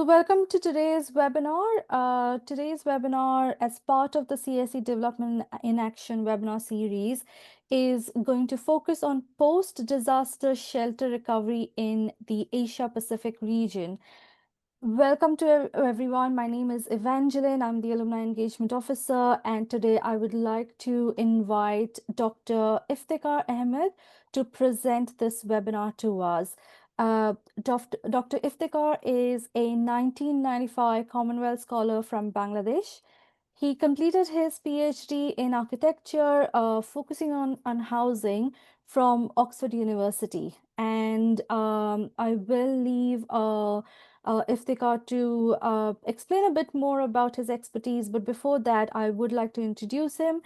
So welcome to today's webinar. Today's webinar, as part of the CSE Development in Action webinar series, is going to focus on post-disaster shelter recovery in the Asia-Pacific region. Welcome to everyone. My name is Evangeline. I'm the Alumni Engagement Officer, and today I would like to invite Dr. Iftekhar Ahmed to present this webinar to us. Dr. Iftekhar is a 1995 Commonwealth Scholar from Bangladesh. He completed his PhD in architecture, focusing on housing from Oxford University. And I will leave Iftikhar to explain a bit more about his expertise. But before that, I would like to introduce him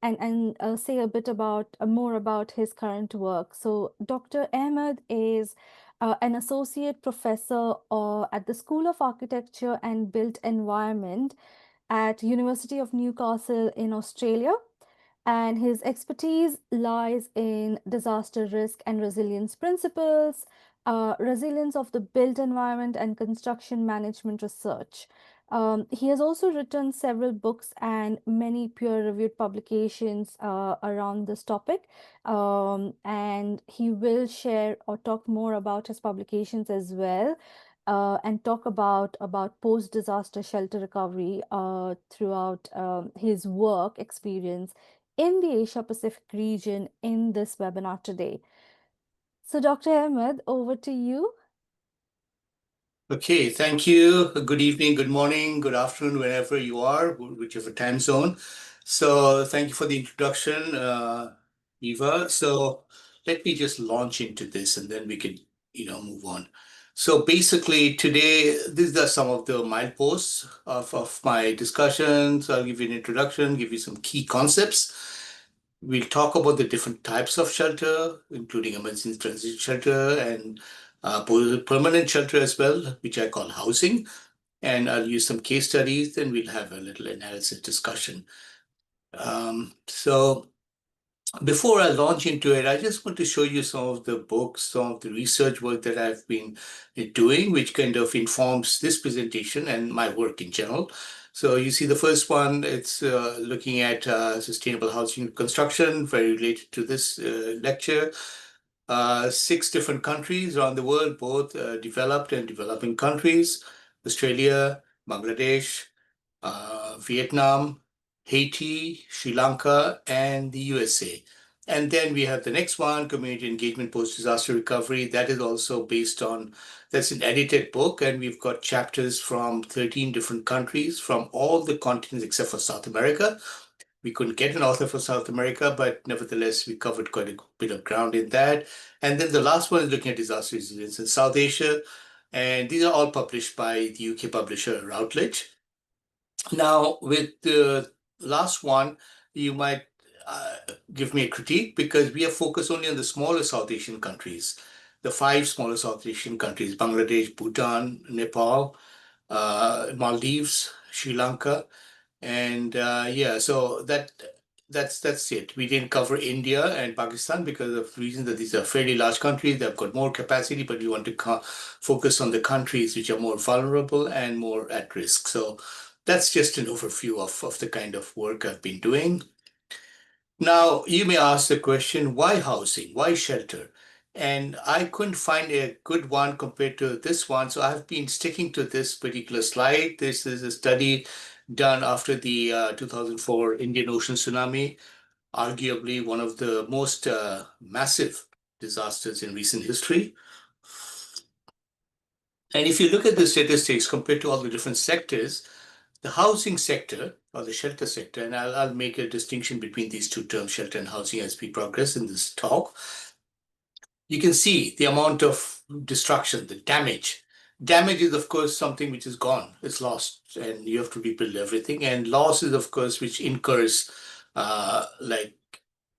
and say a bit about more about his current work. So Dr. Ahmed is an associate professor at the School of Architecture and Built Environment at University of Newcastle in Australia, and his expertise lies in disaster risk and resilience principles, resilience of the built environment, and construction management research. He has also written several books and many peer-reviewed publications around this topic, and he will share or talk more about his publications as well, and talk about post-disaster shelter recovery throughout his work experience in the Asia Pacific region in this webinar today. So, Dr. Ahmed, over to you. Okay, thank you. Good evening, good morning, good afternoon, wherever you are, whichever time zone. So thank you for the introduction, Eva. So let me just launch into this and then we can, move on. So basically today, these are some of the mileposts of my discussions. I'll give you an introduction, give you some key concepts. We'll talk about the different types of shelter, including emergency transit shelter and permanent shelter as well, which I call housing. And I'll use some case studies, then we'll have a little analysis discussion. So before I launch into it, I just want to show you some of the books, some of the research work that I've been doing, which kind of informs this presentation and my work in general. So you see the first one, it's looking at sustainable housing construction, very related to this lecture. 6 different countries around the world, both developed and developing countries: Australia, Bangladesh, Vietnam, Haiti, Sri Lanka, and the USA. And then we have the next one, Community Engagement Post-Disaster Recovery. That is also based on, that's an edited book, and we've got chapters from 13 different countries from all the continents except for South America. We couldn't get an author for South America, but nevertheless, we covered quite a bit of ground in that. And then the last one is looking at disaster resilience in South Asia. And these are all published by the UK publisher Routledge. Now, with the last one, you might give me a critique because we are focused only on the smaller South Asian countries, the 5 smaller South Asian countries: Bangladesh, Bhutan, Nepal, Maldives, Sri Lanka. And yeah, so that's it. We didn't cover India and Pakistan because of the reason that these are fairly large countries. They've got more capacity, but we want to focus on the countries which are more vulnerable and more at risk. So that's just an overview of the kind of work I've been doing. Now, you may ask the question, why housing? Why shelter? And I couldn't find a good one compared to this one, so I've been sticking to this particular slide. This is a study done after the 2004 Indian Ocean tsunami, arguably one of the most massive disasters in recent history. And if you look at the statistics compared to all the different sectors, the housing sector or the shelter sector, and I'll make a distinction between these two terms, shelter and housing, as we progress in this talk. You can see the amount of destruction, the damage. Damage is, of course, something which is gone, it's lost, and you have to rebuild everything. And loss is, of course, which incurs like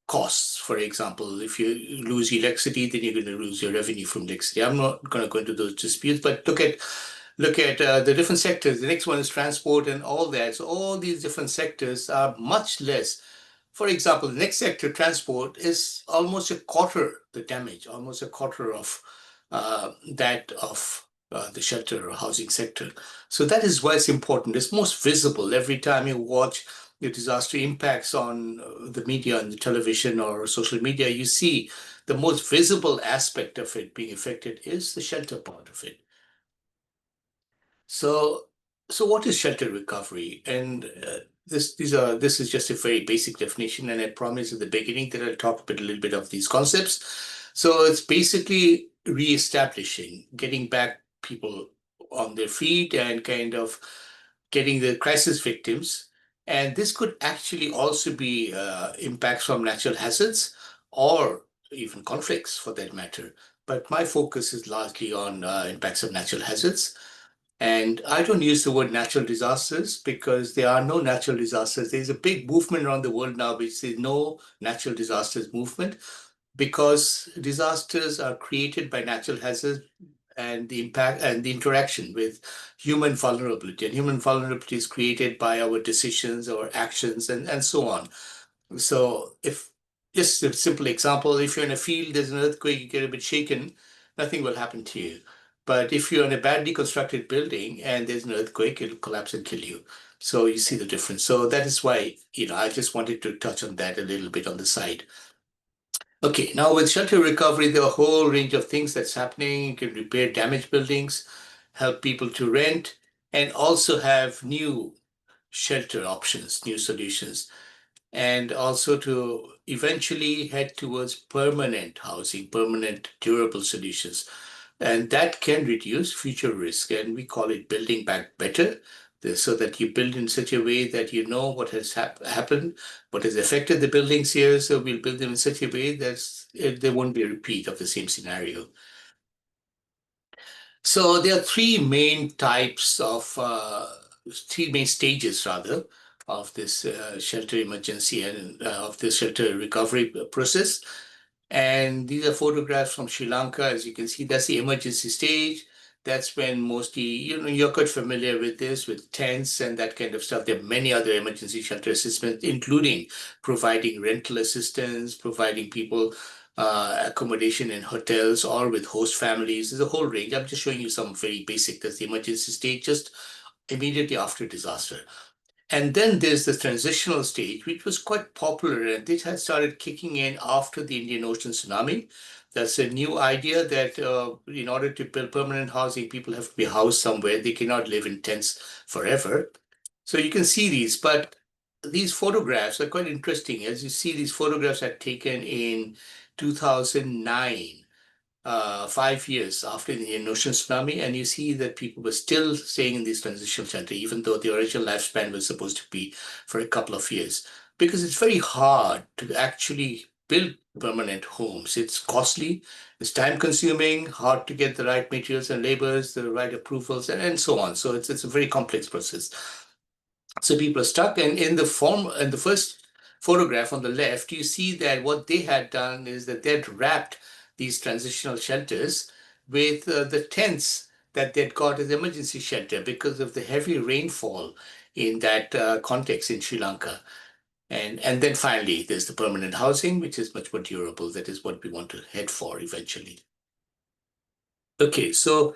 costs. For example, if you lose electricity, then you're going to lose your revenue from electricity. I'm not going to go into those disputes, but look at the different sectors. The next one is transport and all that. So all these different sectors are much less. For example, the next sector, transport, is almost a quarter the damage, almost a quarter of that of the shelter or housing sector. So that is why it's important. It's most visible every time you watch the disaster impacts on the media and the television or social media. You see the most visible aspect of it being affected is the shelter part of it. So, so what is shelter recovery? And this is just a very basic definition, and I promised at the beginning that I'll talk a little bit of these concepts. So it's basically reestablishing, getting back people on their feet and kind of getting the crisis victims. And this could actually also be impacts from natural hazards or even conflicts for that matter. But my focus is largely on impacts of natural hazards. And I don't use the word natural disasters because there are no natural disasters. There's a big movement around the world now which says no natural disasters movement because disasters are created by natural hazards and the impact and the interaction with human vulnerability. And human vulnerability is created by our decisions, our actions, and so on. So if just a simple example, if you're in a field, there's an earthquake, you get a bit shaken, nothing will happen to you. But if you're in a badly constructed building and there's an earthquake, it'll collapse and kill you. So you see the difference. So that is why, I just wanted to touch on that a little bit on the side. Okay, now with shelter recovery, there are a whole range of things that's happening. You can repair damaged buildings, help people to rent, and also have new shelter options, new solutions, and also to eventually head towards permanent housing, permanent durable solutions. And that can reduce future risk. And we call it building back better, so that you build in such a way that you know what has happened, what has affected the buildings here. So we'll build them in such a way that there won't be a repeat of the same scenario. So there are three main stages rather, of this shelter emergency and of this shelter recovery process. And these are photographs from Sri Lanka. As you can see, that's the emergency stage. That's when mostly, you're quite familiar with this, with tents and that kind of stuff. There are many other emergency shelter assistance, including providing rental assistance, providing people accommodation in hotels or with host families. There's a whole range. I'm just showing you some very basic. That's the emergency stage, just immediately after disaster. And then there's the transitional stage, which was quite popular, and it had started kicking in after the Indian Ocean tsunami. That's a new idea that in order to build permanent housing, people have to be housed somewhere. They cannot live in tents forever. So you can see these, but these photographs are quite interesting. As you see, these photographs are taken in 2009, 5 years after the Indian Ocean tsunami, and you see that people were still staying in these transitional centers, even though the original lifespan was supposed to be for a couple of years, because it's very hard to actually build permanent homes. It's costly, it's time consuming, hard to get the right materials and labors, the right approvals, and so on. So it's a very complex process. So people are stuck. And in the first photograph on the left, you see that what they had done is that they'd wrapped these transitional shelters with the tents that they'd got as emergency shelter because of the heavy rainfall in that context in Sri Lanka. And then finally, there's the permanent housing, which is much more durable. That is what we want to head for eventually. Okay, so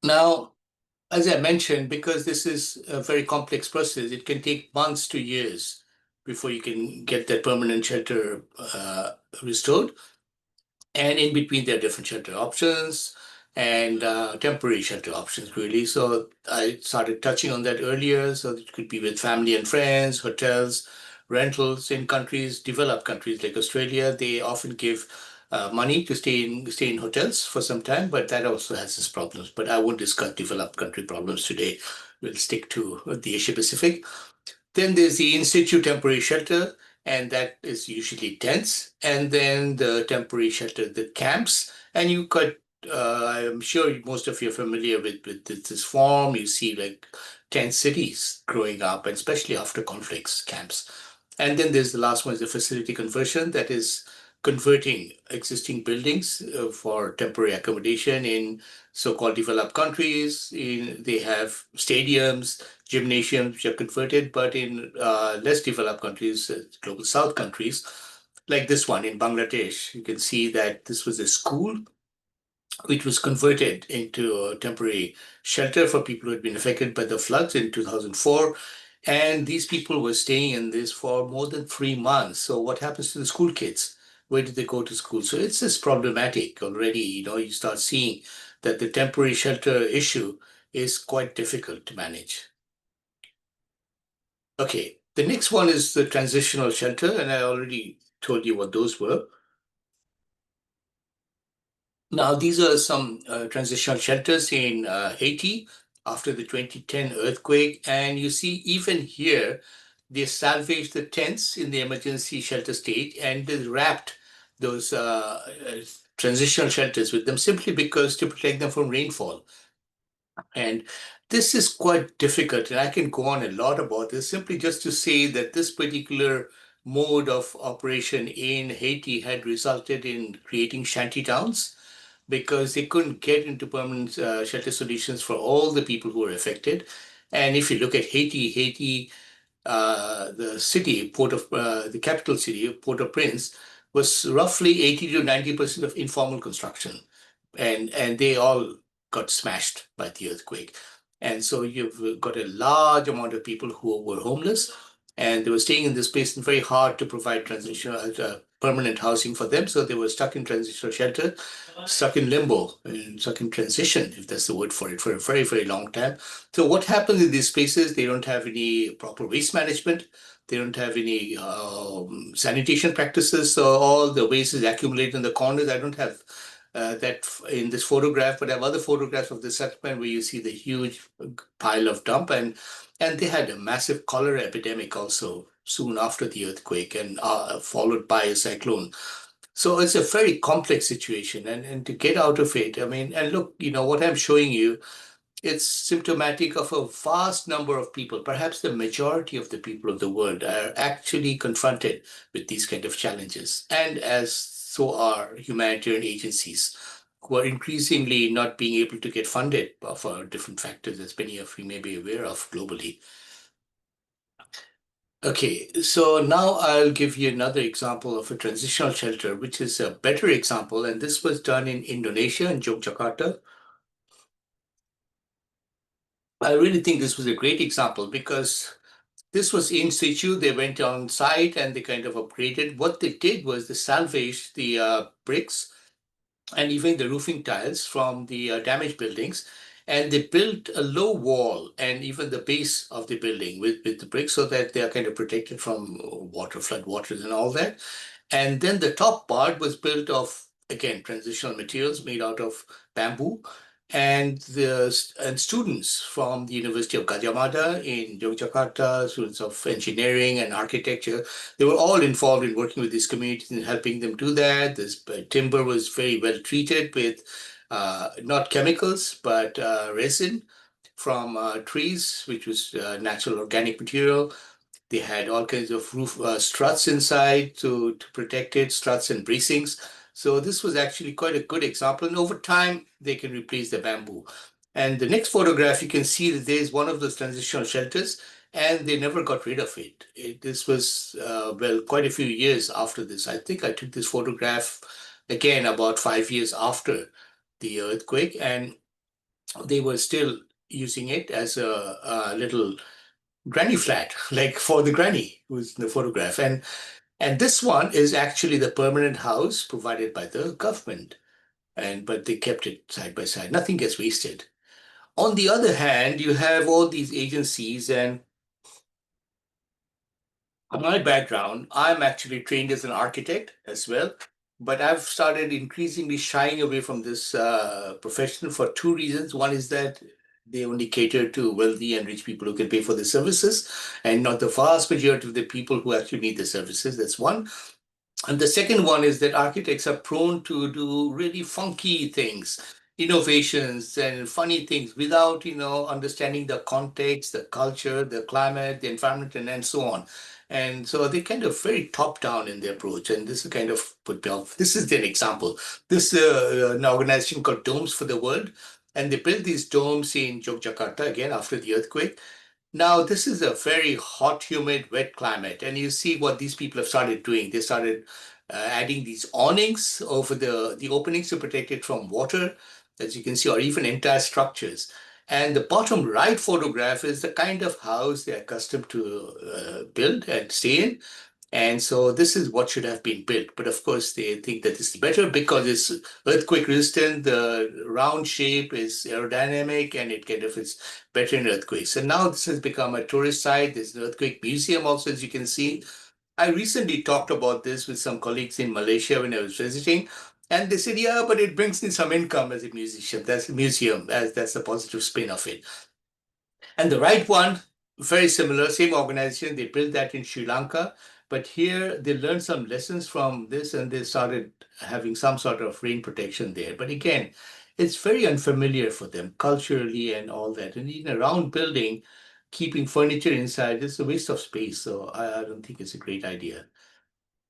now, as I mentioned, because this is a very complex process, it can take months to years before you can get that permanent shelter restored. And in between, there are different shelter options and temporary shelter options, really. So I started touching on that earlier. So it could be with family and friends, hotels, rentals in countries, developed countries like Australia. They often give money to stay in hotels for some time, but that also has its problems. But I won't discuss developed country problems today. We'll stick to the Asia Pacific. Then there's the institute temporary shelter, and that is usually tents. And then the temporary shelter, the camps. And you could, I'm sure most of you are familiar with this form. You see like tent cities growing up, and especially after conflicts, camps. And then there's the last one is the facility conversion, that is converting existing buildings for temporary accommodation in so-called developed countries. They have stadiums, gymnasiums which are converted, but in less developed countries, global south countries, like this one in Bangladesh. You can see that this was a school which was converted into a temporary shelter for people who had been affected by the floods in 2004. And these people were staying in this for more than 3 months. So what happens to the school kids? Where do they go to school? So it's just problematic already. You start seeing that the temporary shelter issue is quite difficult to manage. Okay, the next one is the transitional shelter, and I already told you what those were. Now, these are some transitional shelters in Haiti after the 2010 earthquake. And you see, even here, they salvaged the tents in the emergency shelter state and they wrapped those transitional shelters with them simply because to protect them from rainfall. And this is quite difficult. And I can go on a lot about this simply just to say that this particular mode of operation in Haiti had resulted in creating shanty towns because they couldn't get into permanent shelter solutions for all the people who were affected. And if you look at Haiti, the city, the capital city, Port-au-Prince, was roughly 80 to 90% of informal construction, and they all got smashed by the earthquake. And so you've got a large amount of people who were homeless, and they were staying in this place, and very hard to provide transitional, permanent housing for them. So they were stuck in transitional shelter, stuck in limbo, and stuck in transition, if that's the word for it, for a very, very long time. So what happens in these places? They don't have any proper waste management. They don't have any sanitation practices. So all the waste is accumulated in the corners. I don't have that in this photograph, but I have other photographs of the settlement where you see the huge pile of dump, and they had a massive cholera epidemic also soon after the earthquake, and followed by a cyclone. So it's a very complex situation, and to get out of it, I mean, and look, what I'm showing you, it's symptomatic of a vast number of people. Perhaps the majority of the people of the world are actually confronted with these kind of challenges, and as so are humanitarian agencies who are increasingly not being able to get funded for different factors, as many of you may be aware of globally. Okay, so now I'll give you another example of a transitional shelter, which is a better example, and this was done in Indonesia, in Yogyakarta. I really think this was a great example because this was in situ. They went on site and they kind of upgraded. What they did was they salvaged the bricks and even the roofing tiles from the damaged buildings. And they built a low wall and even the base of the building with the bricks so that they are kind of protected from water, flood waters and all that. And then the top part was built of, again, transitional materials made out of bamboo. And students from the University of Gajah Mada in Yogyakarta, students of engineering and architecture, they were all involved in working with these communities and helping them do that. This timber was very well treated with not chemicals, but resin from trees, which was natural organic material. They had all kinds of roof struts inside to protect it, struts and bracings. So this was actually quite a good example. And over time, they can replace the bamboo. And the next photograph, you can see that there's one of those transitional shelters, and they never got rid of it. This was, well, quite a few years after this. I think I took this photograph again about 5 years after the earthquake, and they were still using it as a little granny flat, like for the granny who's in the photograph. And this one is actually the permanent house provided by the government. But they kept it side by side. Nothing gets wasted. On the other hand, you have all these agencies, and my background, I'm actually trained as an architect as well, but I've started increasingly shying away from this profession for two reasons. One is that they only cater to wealthy and rich people who can pay for the services, and not the vast majority of the people who actually need the services. That's one. And the second one is that architects are prone to do really funky things, innovations and funny things without, understanding the context, the culture, the climate, the environment, and so on. And so they kind of very top down in their approach. And this is kind of put me off. This is an example. This an organization called Domes for the World. And they built these domes in Yogyakarta again after the earthquake. Now, this is a very hot, humid, wet climate, and you see what these people have started doing. They started adding these awnings over the openings to protect it from water, as you can see, or even entire structures. And the bottom right photograph is the kind of house they're accustomed to build and stay in. And so this is what should have been built. But of course, they think that this is better because it's earthquake resistant, the round shape is aerodynamic, and it kind of is better in earthquakes. And now this has become a tourist site. There's an earthquake museum also, as you can see. I recently talked about this with some colleagues in Malaysia when I was visiting. And they said, yeah, but it brings in some income as a musician. That's a museum, as that's the positive spin of it. And the right one, very similar, same organization. They built that in Sri Lanka. But here they learned some lessons from this and they started having some sort of rain protection there. But again, it's very unfamiliar for them culturally and all that. And in a round building, keeping furniture inside is a waste of space. So I don't think it's a great idea.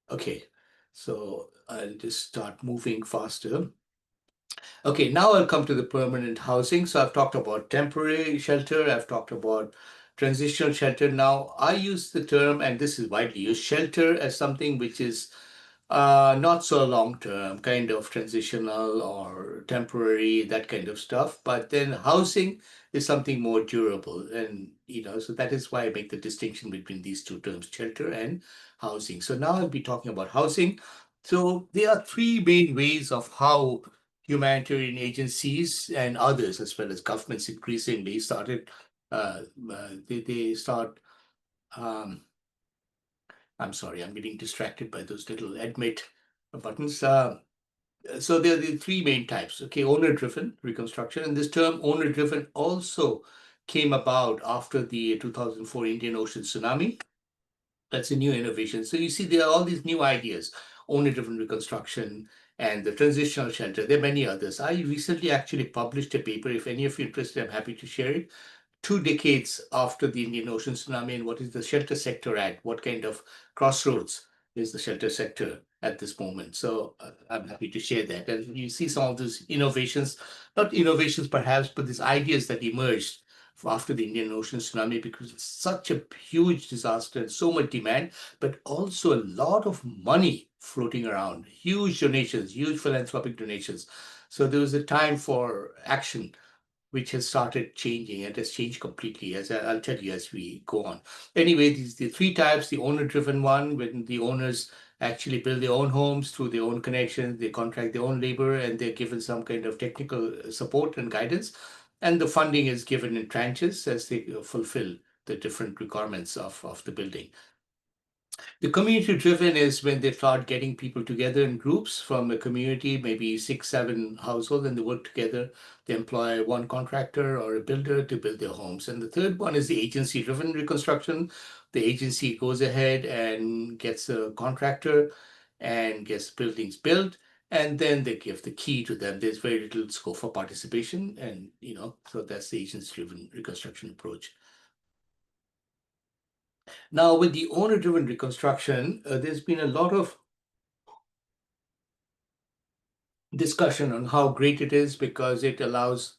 Okay, so I'll just start moving faster. Okay, now I'll come to the permanent housing. So I've talked about temporary shelter, I've talked about transitional shelter. Now I use the term, and this is widely used, shelter as something which is not so long term, kind of transitional or temporary, that kind of stuff. But then housing is something more durable. And, so that is why I make the distinction between these two terms, shelter and housing. So now I'll be talking about housing. So there are three main ways of how humanitarian agencies and others, as well as governments, increasingly started. They start. Um, I'm sorry, I'm getting distracted by those little admit buttons. So there are the three main types. Okay, owner-driven reconstruction, and this term owner-driven also came about after the 2004 Indian Ocean tsunami. That's a new innovation. So you see, there are all these new ideas, owner-driven reconstruction and the transitional shelter. There are many others. I recently actually published a paper. If any of you are interested, I'm happy to share it. 2 decades after the Indian Ocean tsunami, and what is the shelter sector at? What kind of crossroads is the shelter sector at this moment? So I'm happy to share that. And you see some of these innovations, not innovations perhaps, but these ideas that emerged after the Indian Ocean tsunami, because it's such a huge disaster and so much demand, but also a lot of money floating around, huge donations, huge philanthropic donations. So there was a time for action which has started changing and has changed completely, as I'll tell you as we go on. Anyway, these the three types: the owner-driven one, when the owners actually build their own homes through their own connections, they contract their own labor, and they're given some kind of technical support and guidance. And the funding is given in tranches as they fulfill the different requirements of the building. The community driven is when they start getting people together in groups from a community, maybe 6, 7 households, and they work together. They employ one contractor or a builder to build their homes. And the third one is the agency driven reconstruction. The agency goes ahead and gets a contractor and gets buildings built. And then they give the key to them. There's very little scope for participation. And, so that's the agency driven reconstruction approach. Now, with the owner-driven reconstruction, there's been a lot of discussion on how great it is because it allows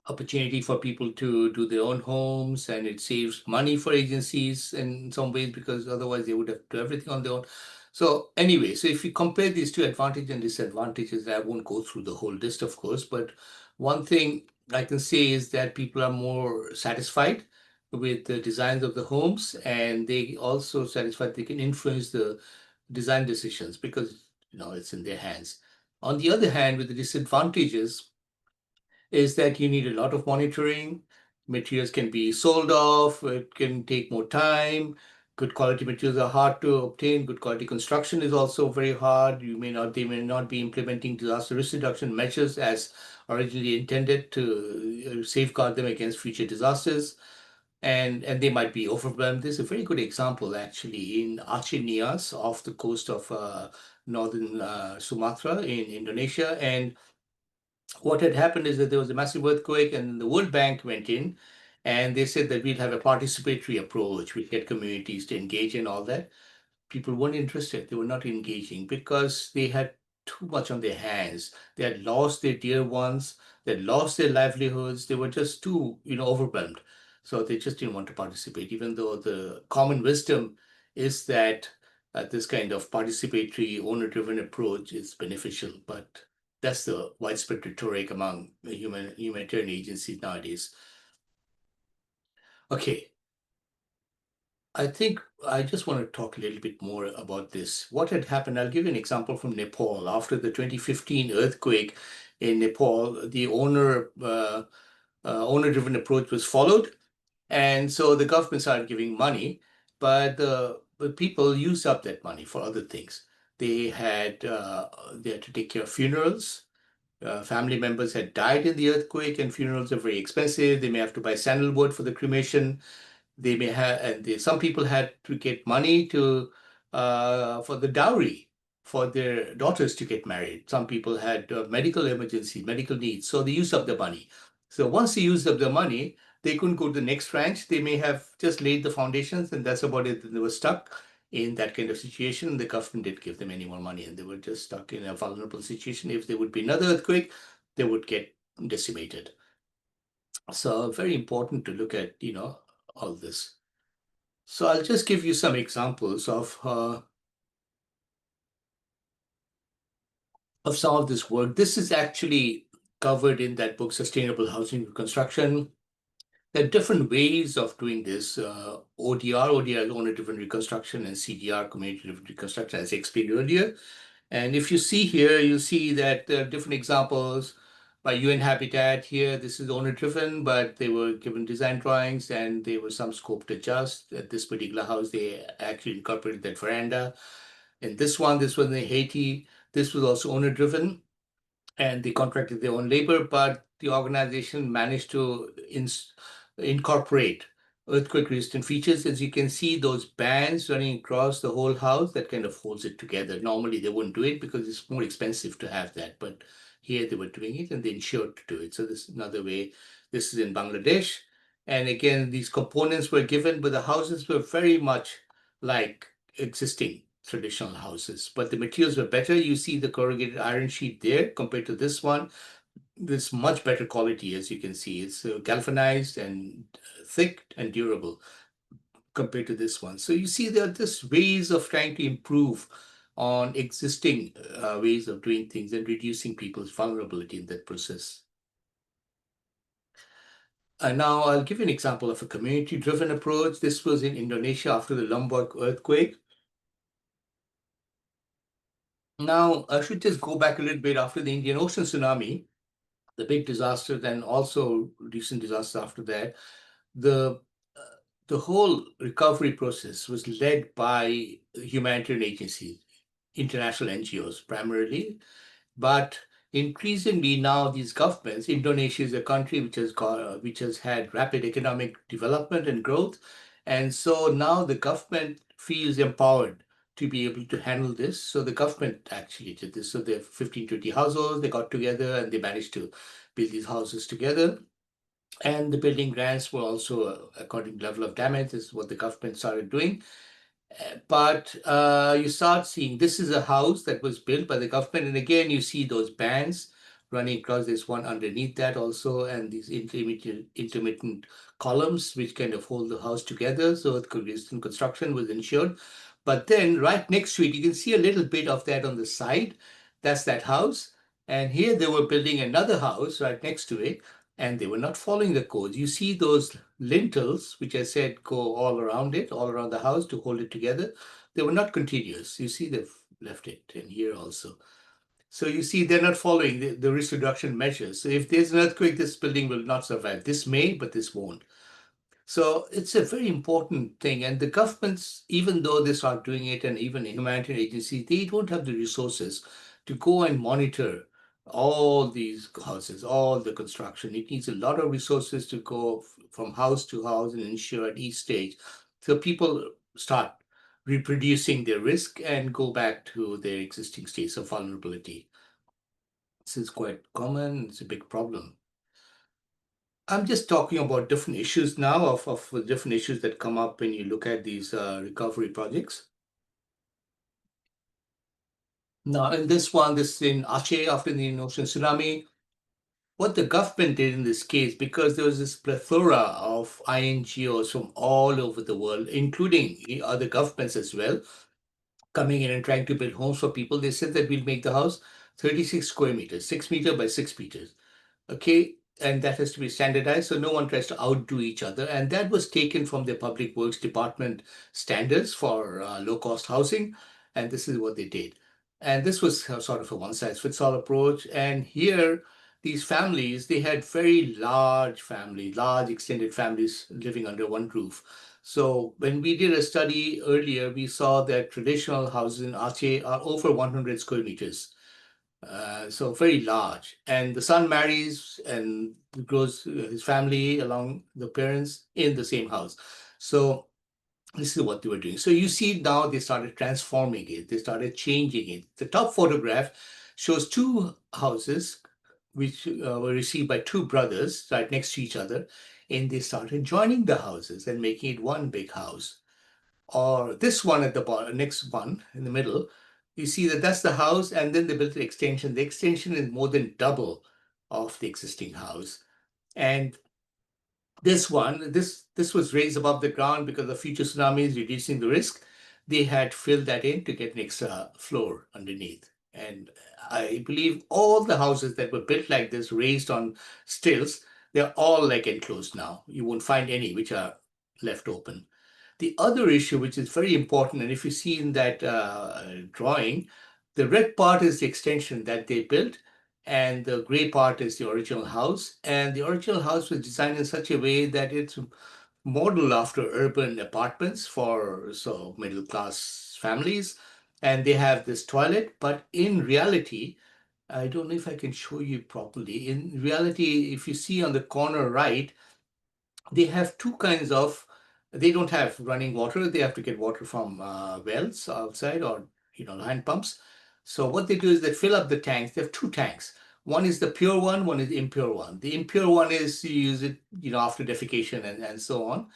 opportunity for people to do their own homes, and it saves money for agencies in some ways because otherwise they would have to do everything on their own. So anyway, so if you compare these two advantages and disadvantages, I won't go through the whole list, of course, but one thing I can say is that people are more satisfied with the designs of the homes, and they also satisfied they can influence the design decisions because it's in their hands. On the other hand, with the disadvantages, is that you need a lot of monitoring. Materials can be sold off, it can take more time. Good quality materials are hard to obtain. Good quality construction is also very hard. They may not be implementing disaster risk reduction measures as originally intended to safeguard them against future disasters. And they might be overwhelmed. There's a very good example actually in Aceh Nias off the coast of northern Sumatra in Indonesia. And what had happened is that there was a massive earthquake and the World Bank went in and they said that we'd have a participatory approach. We'd get communities to engage in all that. People weren't interested. They were not engaging because they had too much on their hands. They had lost their dear ones. They had lost their livelihoods. They were just too, overwhelmed. So they just didn't want to participate, even though the common wisdom is that this kind of participatory, owner-driven approach is beneficial. But that's the widespread rhetoric among humanitarian agencies nowadays. Okay, I think I just want to talk a little bit more about this. What had happened, I'll give you an example from Nepal. After the 2015 earthquake in Nepal, the owner-driven approach was followed. And so the government started giving money, but the people used up that money for other things. They had to take care of funerals. Family members had died in the earthquake, and funerals are very expensive. They may have to buy sandalwood for the cremation. They may have, and some people had to get money to for the dowry for their daughters to get married. Some people had medical emergency, medical needs, so they used up the money. So once they used up the money, they couldn't go to the next tranche. They may have just laid the foundations, and that's about it. They were stuck in that kind of situation. The government didn't give them any more money, and they were just stuck in a vulnerable situation. If there would be another earthquake, they would get decimated. So very important to look at, all this. So I'll just give you some examples of some of this work. This is actually covered in that book, Sustainable Housing Reconstruction. There are different ways of doing this. ODR is owner-driven reconstruction, and CDR, community-driven reconstruction, as I explained earlier. And if you see here, you see that there are different examples by UN Habitat here. This is owner-driven, but they were given design drawings and there was some scope to adjust. At this particular house, they actually incorporated that veranda. And this was in Haiti. This was also owner-driven, and they contracted their own labor, but the organization managed to incorporate earthquake-resistant features. As you can see, those bands running across the whole house, that kind of holds it together. Normally, they wouldn't do it because it's more expensive to have that, but here they were doing it and they insured to do it. So this is another way. This is in Bangladesh. And again, these components were given, but the houses were very much like existing traditional houses, but the materials were better. You see the corrugated iron sheet there compared to this one. This much better quality, as you can see. It's galvanized and thick and durable compared to this one. So you see there are just ways of trying to improve on existing ways of doing things and reducing people's vulnerability in that process. And now I'll give you an example of a community-driven approach. This was in Indonesia after the Lombok earthquake. Now, I should just go back a little bit after the Indian Ocean tsunami, the big disaster, then also recent disasters after that. The the whole recovery process was led by humanitarian agencies, international NGOs primarily, but increasingly now these governments. Indonesia is a country which has had rapid economic development and growth, and so now the government feels empowered to be able to handle this. So the government actually did this. So there are 15, 20 households, they got together and they managed to build these houses together. And the building grants were also according to level of damage. This is what the government started doing. But you start seeing this is a house that was built by the government. And again, you see those bands running across. There's one underneath that also, and these intermittent columns which kind of hold the house together. So resistant construction was ensured. But then right next to it, you can see a little bit of that on the side. That's that house. And here they were building another house right next to it, and they were not following the codes. You see those lintels, which I said go all around it, all around the house to hold it together. They were not continuous. You see they've left it in here also. So you see they're not following the risk reduction measures. So if there's an earthquake, this building will not survive. This may, but this won't. So it's a very important thing. And the governments, even though they start doing it, and even humanitarian agencies, they don't have the resources to go and monitor all these houses, all the construction. It needs a lot of resources to go from house to house and ensure at each stage. So people start reproducing their risk and go back to their existing states of vulnerability. This is quite common. It's a big problem. I'm just talking about different issues now of different issues that come up when you look at these recovery projects. Now, in this one, this in Aceh after the Indian Ocean tsunami, what the government did in this case, because there was this plethora of INGOs from all over the world, including other governments as well, coming in and trying to build homes for people. They said that we'll make the house 36 square meters, 6 meter by 6 meters. Okay, and that has to be standardized so no one tries to outdo each other. And that was taken from the Public Works Department standards for low cost housing, and this is what they did. And this was sort of a one size fits all approach. And here, these families, they had very large families, large extended families living under one roof. So when we did a study earlier, we saw that traditional houses in Aceh are over 100 square meters, so very large. And the son marries and grows his family along the parents in the same house. So this is what they were doing. So you see now they started transforming it. They started changing it. The top photograph shows two houses which were received by two brothers right next to each other. And they started joining the houses and making it one big house. Or this one at the bottom, next one in the middle, you see that that's the house, and then they built the extension. The extension is more than double of the existing house. And this was raised above the ground because of future tsunamis, reducing the risk. They had filled that in to get an extra floor underneath. And I believe all the houses that were built like this, raised on stilts, they're all like enclosed now. You won't find any which are left open. The other issue, which is very important, and if you see in that drawing, the red part is the extension that they built, and the gray part is the original house. And the original house was designed in such a way that it's modeled after urban apartments for so middle class families. And they have this toilet, but in reality, I don't know if I can show you properly. In reality, if you see on the corner right, they have two kinds of, they don't have running water. They have to get water from wells outside, or hand pumps. So what they do is they fill up the tanks. They have two tanks. One is the pure one is the impure one. The impure one is you use it after defecation and so on.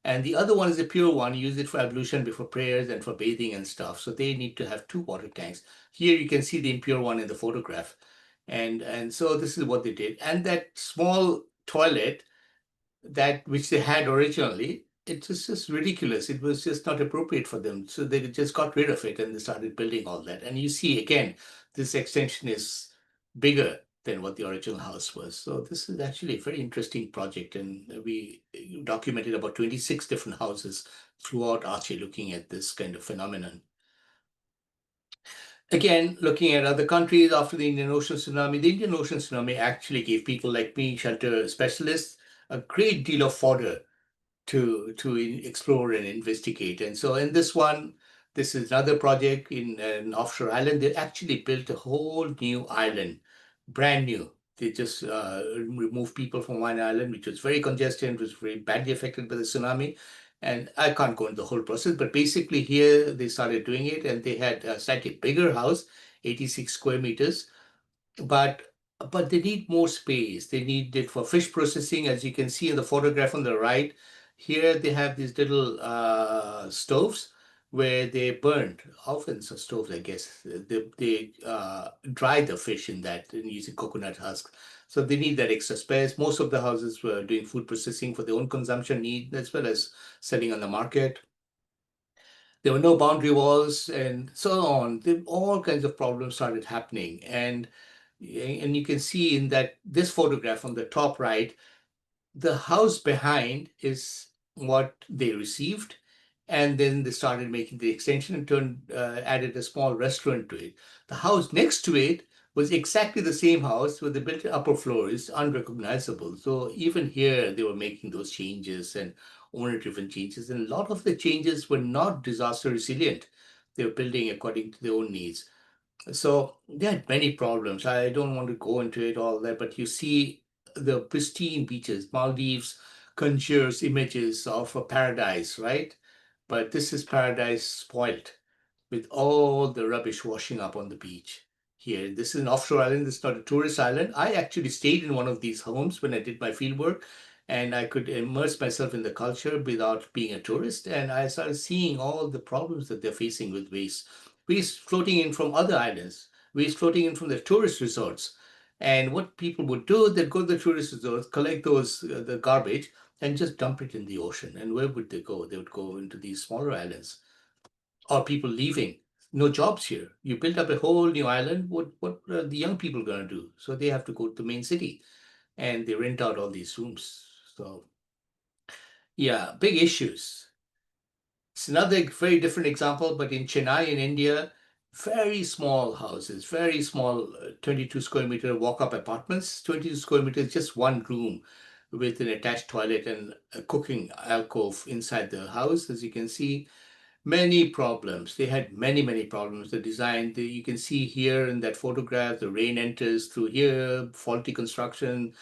And the other one is the pure one. You use it for ablution before prayers and for bathing and stuff. So they need to have two water tanks. Here you can see the impure one in the photograph. And so this is what they did. And that small toilet, that which they had originally, it was just ridiculous. It was just not appropriate for them. So they just got rid of it and they started building all that. And you see again, this extension is bigger than what the original house was. So this is actually a very interesting project. And we documented about 26 different houses throughout Aceh looking at this kind of phenomenon. Again, looking at other countries after the Indian Ocean tsunami actually gave people like me, shelter specialists, a great deal of fodder to explore and investigate. And so in this one, this is another project in an offshore island. They actually built a whole new island, brand new. They just removed people from one island, which was very congested, was very badly affected by the tsunami. And I can't go into the whole process, but basically here they started doing it, and they had a slightly bigger house, 86 square meters, but they need more space. They need it for fish processing, as you can see in the photograph on the right. Here they have these little stoves where they burned ovens or stoves, I guess. They dry the fish in that and using coconut husk. So they need that extra space. Most of the houses were doing food processing for their own consumption need as well as selling on the market. There were no boundary walls and so on. All kinds of problems started happening. And you can see in that this photograph on the top right, the house behind is what they received, and then they started making the extension and added a small restaurant to it. The house next to it was exactly the same house with the built upper floor is unrecognizable. So even here they were making those changes and owner-driven changes, and a lot of the changes were not disaster resilient. They were building according to their own needs. So they had many problems. I don't want to go into it all that, but you see the pristine beaches. Maldives conjures images of a paradise, right? But this is paradise spoiled with all the rubbish washing up on the beach. Here, this is an offshore island. This is not a tourist island. I actually stayed in one of these homes when I did my field work, and I could immerse myself in the culture without being a tourist. And I started seeing all the problems that they're facing with waste. Waste floating in from other islands, waste floating in from the tourist resorts. And what people would do, they'd go to the tourist resorts, collect the garbage, and just dump it in the ocean. And where would they go? They would go into these smaller islands, or people leaving. no jobs here. You built up a whole new island. What are the young people going to do? So they have to go to the main city and they rent out all these rooms. So yeah, big issues. It's another very different example, but in Chennai, in India, very small houses, very small, 22 square meter walk-up apartments, 22 square meters, just one room with an attached toilet and a cooking alcove inside the house. As you can see, many problems. They had many, many problems. The design, you can see here in that photograph, the rain enters through here, faulty construction.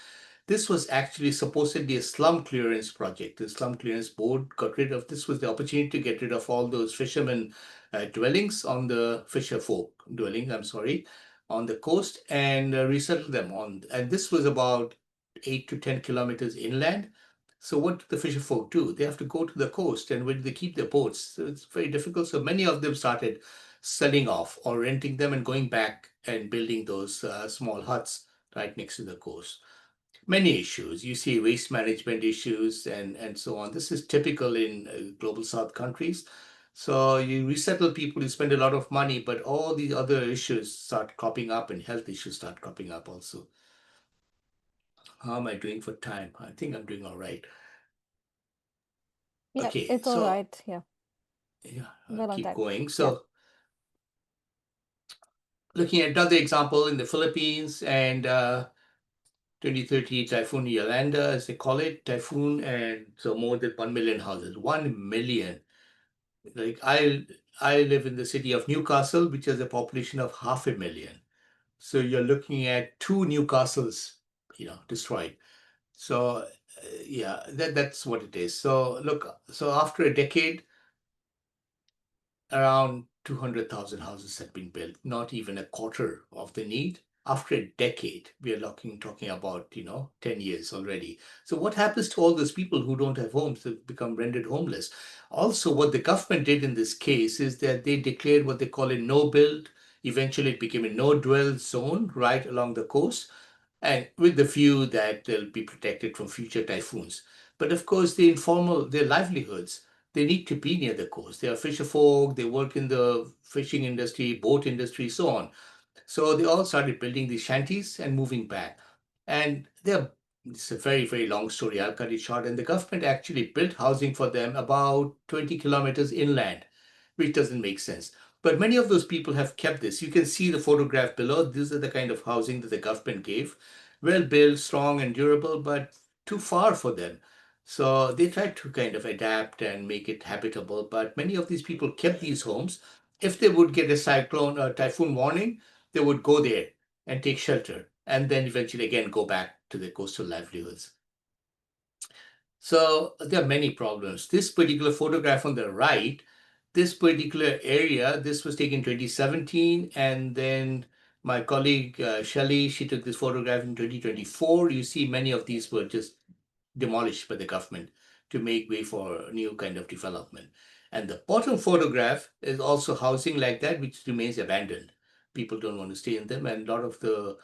This was actually supposedly a slum clearance project. The slum clearance board got rid of this was the opportunity to get rid of all those fishermen dwellings on the fisher folk dwelling, I'm sorry, on the coast and resettle them on. And this was about 8 to 10 kilometers inland. So what do the fisher folk do? They have to go to the coast, and where do they keep their boats? So it's very difficult. So many of them started selling off or renting them and going back and building those small huts right next to the coast. Many issues. You see waste management issues and so on. This is typical in global south countries. So you resettle people, you spend a lot of money, but all these other issues start cropping up and health issues start cropping up also. How am I doing for time? I think I'm doing all right. Yeah, Okay, it's all so right. Yeah, yeah, I'll well on keep time. going. Yeah. So looking at another example in the Philippines and 2030 Typhoon Yolanda, as they call it, typhoon, and so more than 1 million houses. 1 million. Like I live in the city of Newcastle, which has a population of 500,000. So you're looking at two Newcastles, destroyed. So yeah, that's what it is. So look, so after a decade, around 200,000 houses had been built, not even a quarter of the need. After a decade, we are talking about, 10 years already. So what happens to all those people who don't have homes that become rendered homeless? Also, what the government did in this case is that they declared what they call a no build. Eventually, it became a no dwell zone right along the coast, and with the view that they'll be protected from future typhoons. But of course, their livelihoods, they need to be near the coast. They are fisher folk, they work in the fishing industry, boat industry, so on. So they all started building these shanties and moving back. And it's a very, very long story. I'll cut it short. And the government actually built housing for them about 20 kilometers inland, which doesn't make sense. But many of those people have kept this. You can see the photograph below. These are the kind of housing that the government gave. Well built, strong, and durable, but too far for them. So they tried to kind of adapt and make it habitable. But many of these people kept these homes. If they would get a cyclone or typhoon warning, they would go there and take shelter and then eventually again go back to their coastal livelihoods. So there are many problems. This particular photograph on the right, this particular area, this was taken 2017, and then my colleague Shelley, she took this photograph in 2024. You see many of these were just demolished by the government to make way for a new kind of development. And the bottom photograph is also housing like that, which remains abandoned. People don't want to stay in them, and a lot of the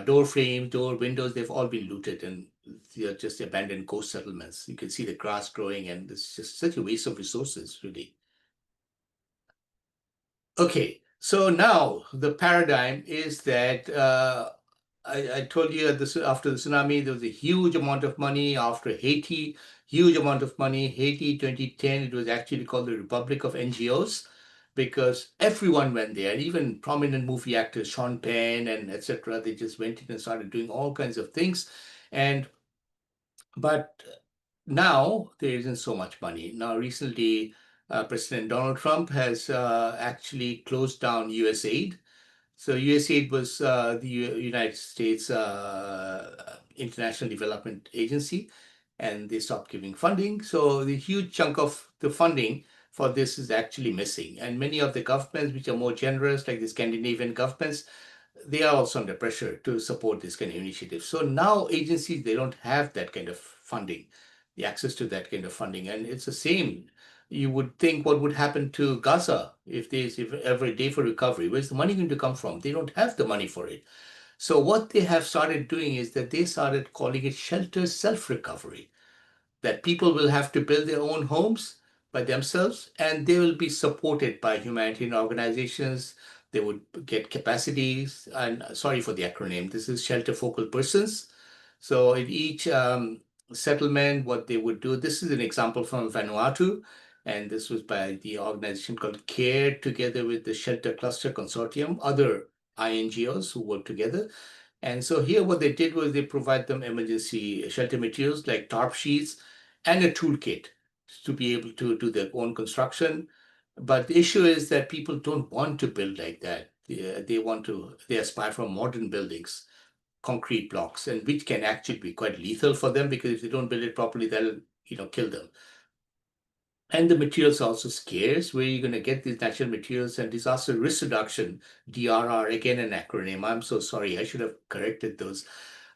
door frames, door windows, they've all been looted and they're just abandoned ghost settlements. You can see the grass growing, and it's just such a waste of resources, really. Okay, so now the paradigm is that I told you after the tsunami, there was a huge amount of money. After Haiti, huge amount of money. Haiti 2010, it was actually called the Republic of NGOs because everyone went there, even prominent movie actors, Sean Penn and etc. They just went in and started doing all kinds of things. And but now there isn't so much money. Now, recently, President Donald Trump has actually closed down USAID. So USAID was the United States International Development Agency, and they stopped giving funding. So the huge chunk of the funding for this is actually missing. And many of the governments, which are more generous, like the Scandinavian governments, they are also under pressure to support this kind of initiative. So now agencies, they don't have that kind of funding, the access to that kind of funding. And it's the same. You would think what would happen to Gaza if there's ever a day for recovery? Where's the money going to come from? They don't have the money for it. So what they have started doing is that they started calling it shelter self-recovery, that people will have to build their own homes by themselves, and they will be supported by humanitarian organizations. They would get capacities, and sorry for the acronym, this is Shelter Focal Persons. So in each settlement, what they would do, this is an example from Vanuatu, and this was by the organization called CARE together with the Shelter Cluster Consortium, other INGOs who work together. And so here what they did was they provide them emergency shelter materials like tarp sheets and a toolkit to be able to do their own construction. But the issue is that people don't want to build like that. They aspire for modern buildings, concrete blocks, and which can actually be quite lethal for them, because if they don't build it properly, that'll, kill them. And the materials are also scarce. Where are you going to get these natural materials? And disaster risk reduction, DRR, again an acronym. I'm so sorry, I should have corrected those.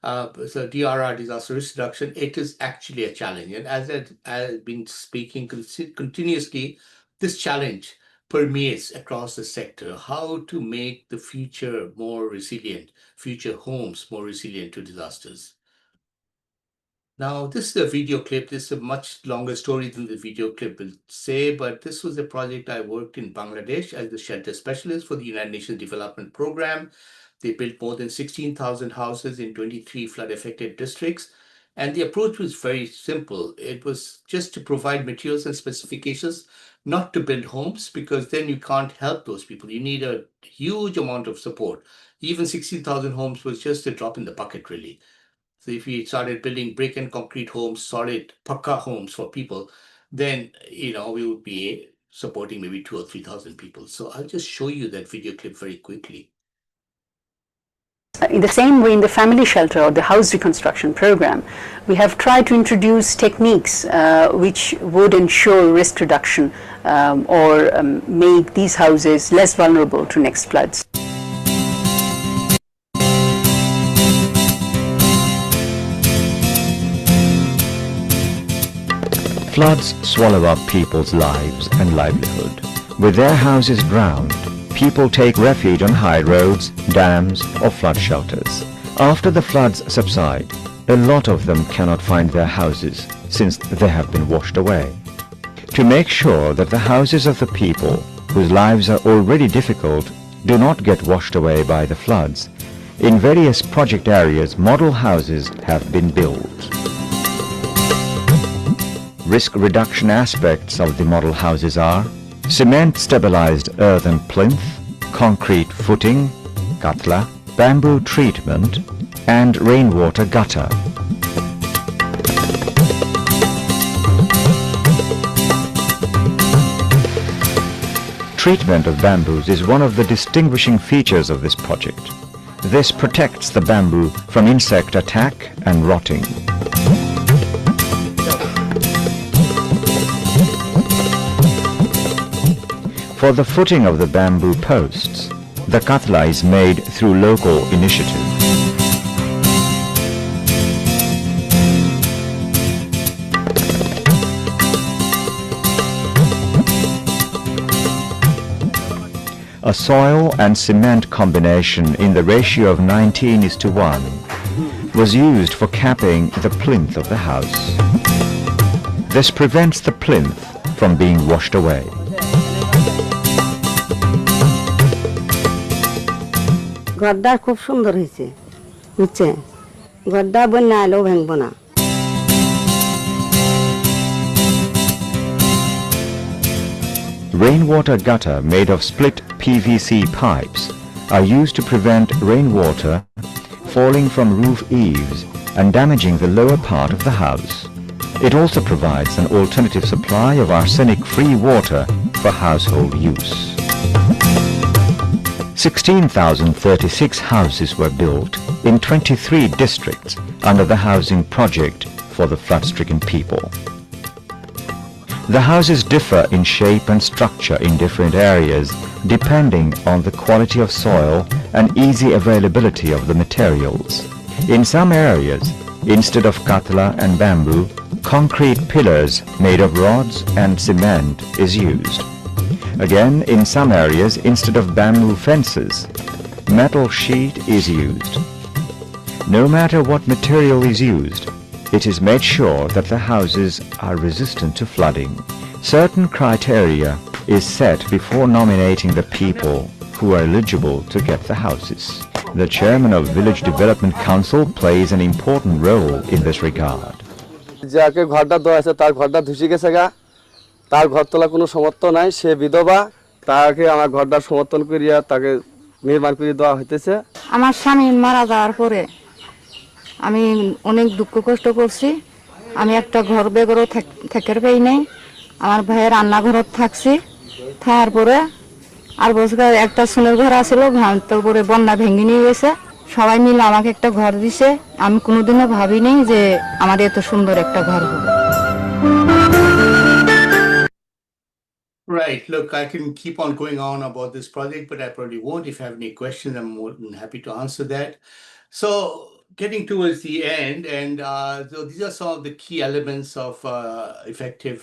So DRR, disaster risk reduction, it is actually a challenge. And as I've been speaking continuously, this challenge permeates across the sector. How to make the future more resilient, future homes more resilient to disasters. Now, this is a video clip. This is a much longer story than the video clip will say, but this was a project I worked in Bangladesh as the shelter specialist for the United Nations Development Program. They built more than 16,000 houses in 23 flood-affected districts. And the approach was very simple. It was just to provide materials and specifications, not to build homes, because then you can't help those people. You need a huge amount of support. Even 16,000 homes was just a drop in the bucket, really. So if we started building brick and concrete homes, solid pakka homes for people, then we would be supporting maybe 2,000 or 3,000 people. So I'll just show you that video clip very quickly. In the same way, in the family shelter or the house reconstruction program, we have tried to introduce techniques which would ensure risk reduction or make these houses less vulnerable to next floods. Floods swallow up people's lives and livelihood. With their houses drowned, people take refuge on high roads, dams, or flood shelters. After the floods subside, a lot of them cannot find their houses since they have been washed away. To make sure that the houses of the people whose lives are already difficult do not get washed away by the floods, in various project areas model houses have been built. Risk reduction aspects of the model houses are cement stabilized earthen plinth, concrete footing, katla, bamboo treatment, and rainwater gutter. Treatment of bamboos is one of the distinguishing features of this project. This protects the bamboo from insect attack and rotting. For the footing of the bamboo posts, the katla is made through local initiative. A soil and cement combination in the ratio of 19:1 was used for capping the plinth of the house. This prevents the plinth from being washed away. গড়টা খুব সুন্দর হয়েছে বুঝছে গড়টা বন্যা এলেও ভাঙবো না Rainwater gutter made of split PVC pipes are used to prevent rainwater falling from roof eaves and damaging the lower part of the house. It also provides an alternative supply of arsenic-free water for household use. 16,036 houses were built in 23 districts under the housing project for the flood-stricken people. The houses differ in shape and structure in different areas depending on the quality of soil and easy availability of the materials. In some areas, instead of katla and bamboo, concrete pillars made of rods and cement is used. Again, in some areas, instead of bamboo fences, metal sheet is used. No matter what material is used, it is made sure that the houses are resistant to flooding, Certain criteria is set before nominating the people who are eligible to get the houses. The chairman of Village Development Council plays an important role in this regard. যাকে ঘরটা দেওয়া আছে তার ঘরটা ধসে গেছে গা, তার ঘর তোলা কোনো সমর্থ নাই, সে বিধবা, তাকে আমার ঘরটা সমর্থন করিয়া তাকে নির্মাণ করে দেওয়া হইতেছে। আমার স্বামী মারা যাওয়ার পরে আমি অনেক দুঃখ কষ্ট করছি। আমি একটা ঘর বেগরও থেকে পাই নাই। আমার ভাইয়ের রান্নাঘরত থাকছি, থাকার পরে আর বছর একটা সোনের ঘর আসছিল, ভাঙতে পরে বন্যা ভেঙে নিয়ে গেছে। সবাই মিলে আমাকে একটা ঘর দিছে। আমি কোনোদিনও ভাবিনি যে আমার এত সুন্দর একটা ঘর হবে। Right. Look, I can keep on going on about this project, but I probably won't. If you have any questions, I'm more than happy to answer that. So, getting towards the end, and so these are some of the key elements of effective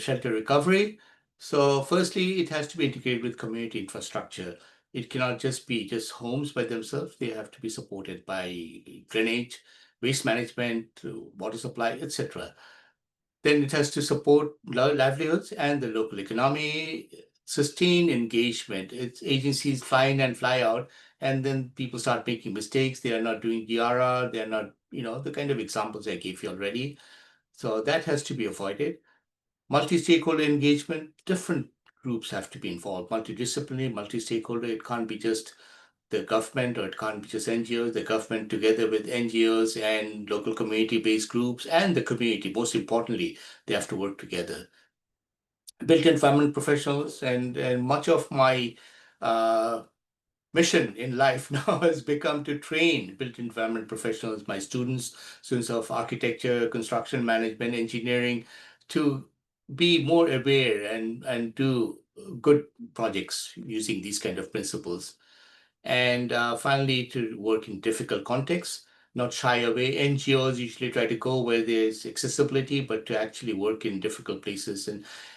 shelter recovery. So, firstly, it has to be integrated with community infrastructure. It cannot just be just homes by themselves. They have to be supported by drainage, waste management, water supply, etc. Then it has to support livelihoods and the local economy, sustain engagement. It's agencies fly in and fly out, and then people start making mistakes. They are not doing DRR. They are not, the kind of examples I gave you already. So that has to be avoided. Multi-stakeholder engagement, different groups have to be involved. Multidisciplinary, multi-stakeholder. It can't be just the government, or it can't be just NGOs. The government together with NGOs and local community-based groups and the community, most importantly, they have to work together. Built environment professionals, and much of my mission in life now has become to train built environment professionals, my students of architecture, construction management, engineering, to be more aware and do good projects using these kind of principles. And finally, to work in difficult contexts, not shy away. NGOs usually try to go where there's accessibility, but to actually work in difficult places.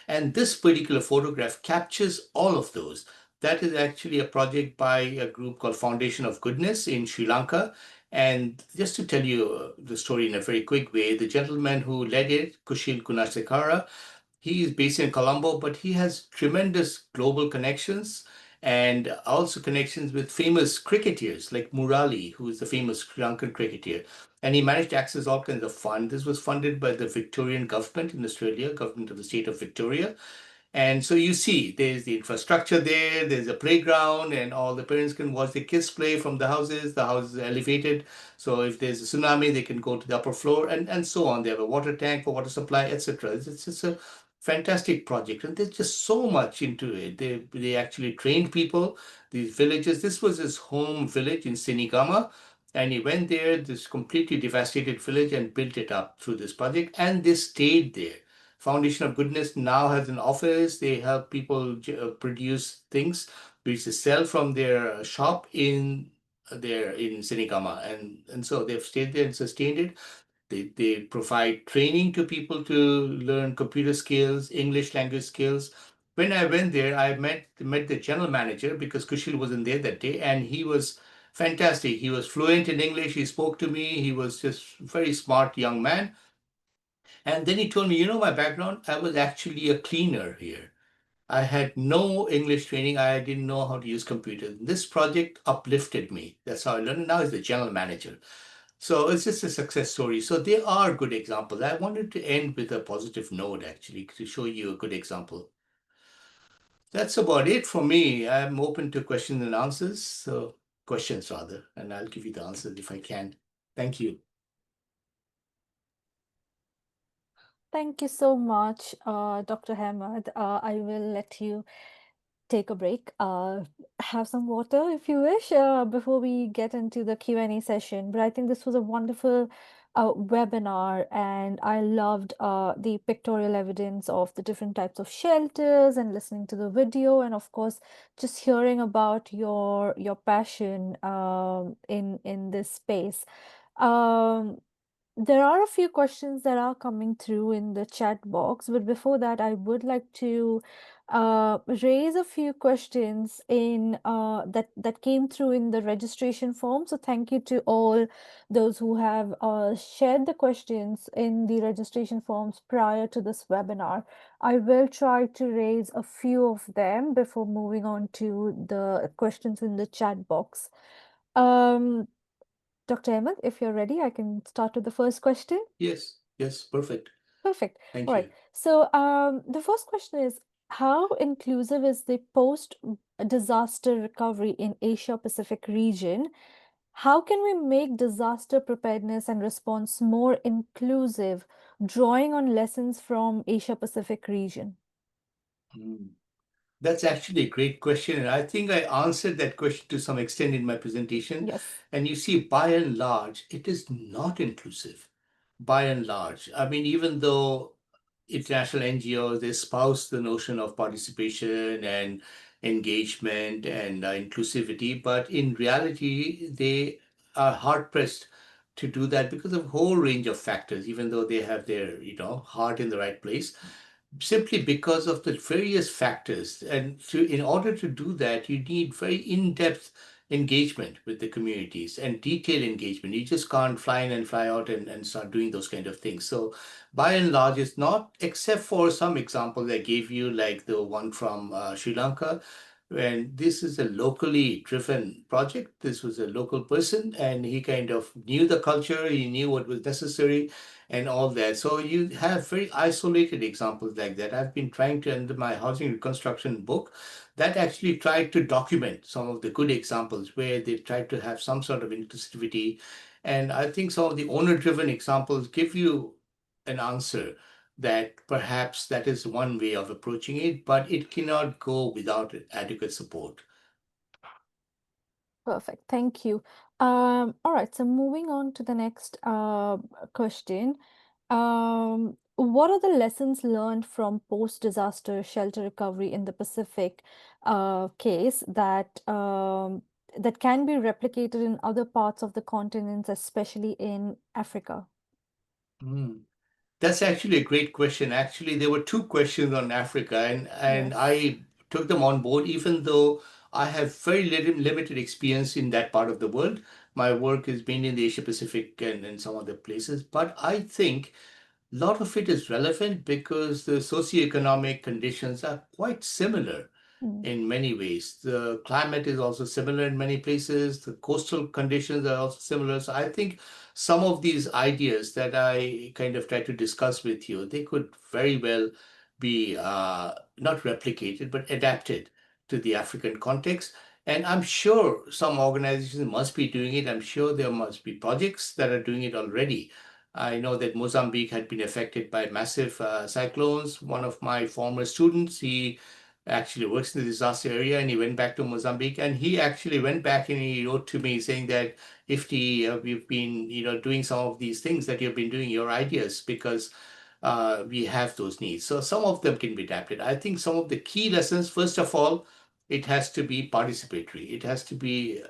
And this particular photograph captures all of those. That is actually a project by a group called Foundation of Goodness in Sri Lanka. And just to tell you the story in a very quick way, the gentleman who led it, Kushil Gunasekara, he is based in Colombo, but he has tremendous global connections and also connections with famous cricketers like Murali, who is the famous Sri Lankan cricketer. And he managed to access all kinds of funds. This was funded by the Victorian government in Australia, government of the state of Victoria. And so you see, there's the infrastructure there, there's a playground, and all the parents can watch their kids play from the houses. The house is elevated. So if there's a tsunami, they can go to the upper floor and so on. They have a water tank for water supply, etc. It's just a fantastic project. And there's just so much into it. They actually trained people, these villages. This was his home village in Senigama. And he went there, this completely devastated village, and built it up through this project. And they stayed there. Foundation of Goodness now has an office. They help people produce things which they sell from their shop in Senigama. And so they've stayed there and sustained it. They provide training to people to learn computer skills, English language skills. When I went there, I met the general manager, because Kushil wasn't there that day, and he was fantastic. He was fluent in English. He spoke to me. He was just a very smart young man. And then he told me, my background, I was actually a cleaner here. I had no English training. I didn't know how to use computers. This project uplifted me. That's how I learned. Now he's the general manager. So it's just a success story. So there are good examples. I wanted to end with a positive note, actually, to show you a good example. That's about it for me. I'm open to questions and answers. So questions rather, and I'll give you the answers if I can. Thank you. Thank you so much, Dr. Ahmed. I will let you take a break, have some water if you wish, before we get into the Q&A session. But I think this was a wonderful webinar, and I loved the pictorial evidence of the different types of shelters, and listening to the video, and of course, just hearing about your passion in this space. Um, There are a few questions that are coming through in the chat box, but before that, I would like to raise a few questions in that came through in the registration form. So thank you to all those who have shared the questions in the registration forms prior to this webinar. I will try to raise a few of them before moving on to the questions in the chat box. Um, Dr. Ahmed, if you're ready, I can start with the first question. Yes, yes, perfect. Perfect. Thank All you. right. So, the first question is, how inclusive is the post-disaster recovery in Asia Pacific region? How can we make disaster preparedness and response more inclusive, drawing on lessons from Asia Pacific region? Mm. That's actually a great question. And I think I answered that question to some extent in my presentation. Yes. And you see, by and large, it is not inclusive. By and large. I mean, even though international NGOs espouse the notion of participation and engagement and inclusivity, but in reality, they are hard pressed to do that because of a whole range of factors, even though they have their, heart in the right place, simply because of the various factors. And in order to do that, you need very in-depth engagement with the communities and detailed engagement. You just can't fly in and fly out and start doing those kind of things. So by and large, it's not, except for some examples I gave you, like the one from Sri Lanka. And this is a locally driven project. This was a local person, and he kind of knew the culture, he knew what was necessary, and all that. So you have very isolated examples like that. I've been trying to, under my housing reconstruction book, that actually tried to document some of the good examples where they tried to have some sort of inclusivity. And I think some of the owner-driven examples give you an answer that perhaps that is one way of approaching it, but it cannot go without adequate support. Perfect. Thank you. All right. So moving on to the next question. What are the lessons learned from post-disaster shelter recovery in the Pacific case that can be replicated in other parts of the continents, especially in Africa? Hmm. That's actually a great question. Actually, there were two questions on Africa, and Yes. I took them on board, even though I have very limited experience in that part of the world. My work has been in the Asia Pacific and some other places, but I think a lot of it is relevant because the socioeconomic conditions are quite similar Mm. in many ways. The climate is also similar in many places. The coastal conditions are also similar. So I think some of these ideas that I kind of try to discuss with you, they could very well be not replicated, but adapted to the African context. And I'm sure some organizations must be doing it. I'm sure there must be projects that are doing it already. I know that Mozambique had been affected by massive cyclones. One of my former students, he actually works in the disaster area, and he went back to Mozambique, and he actually went back and he wrote to me saying that, if we've been doing some of these things that you've been doing, your ideas, because we have those needs. So some of them can be adapted. I think some of the key lessons, first of all, it has to be participatory. It has to be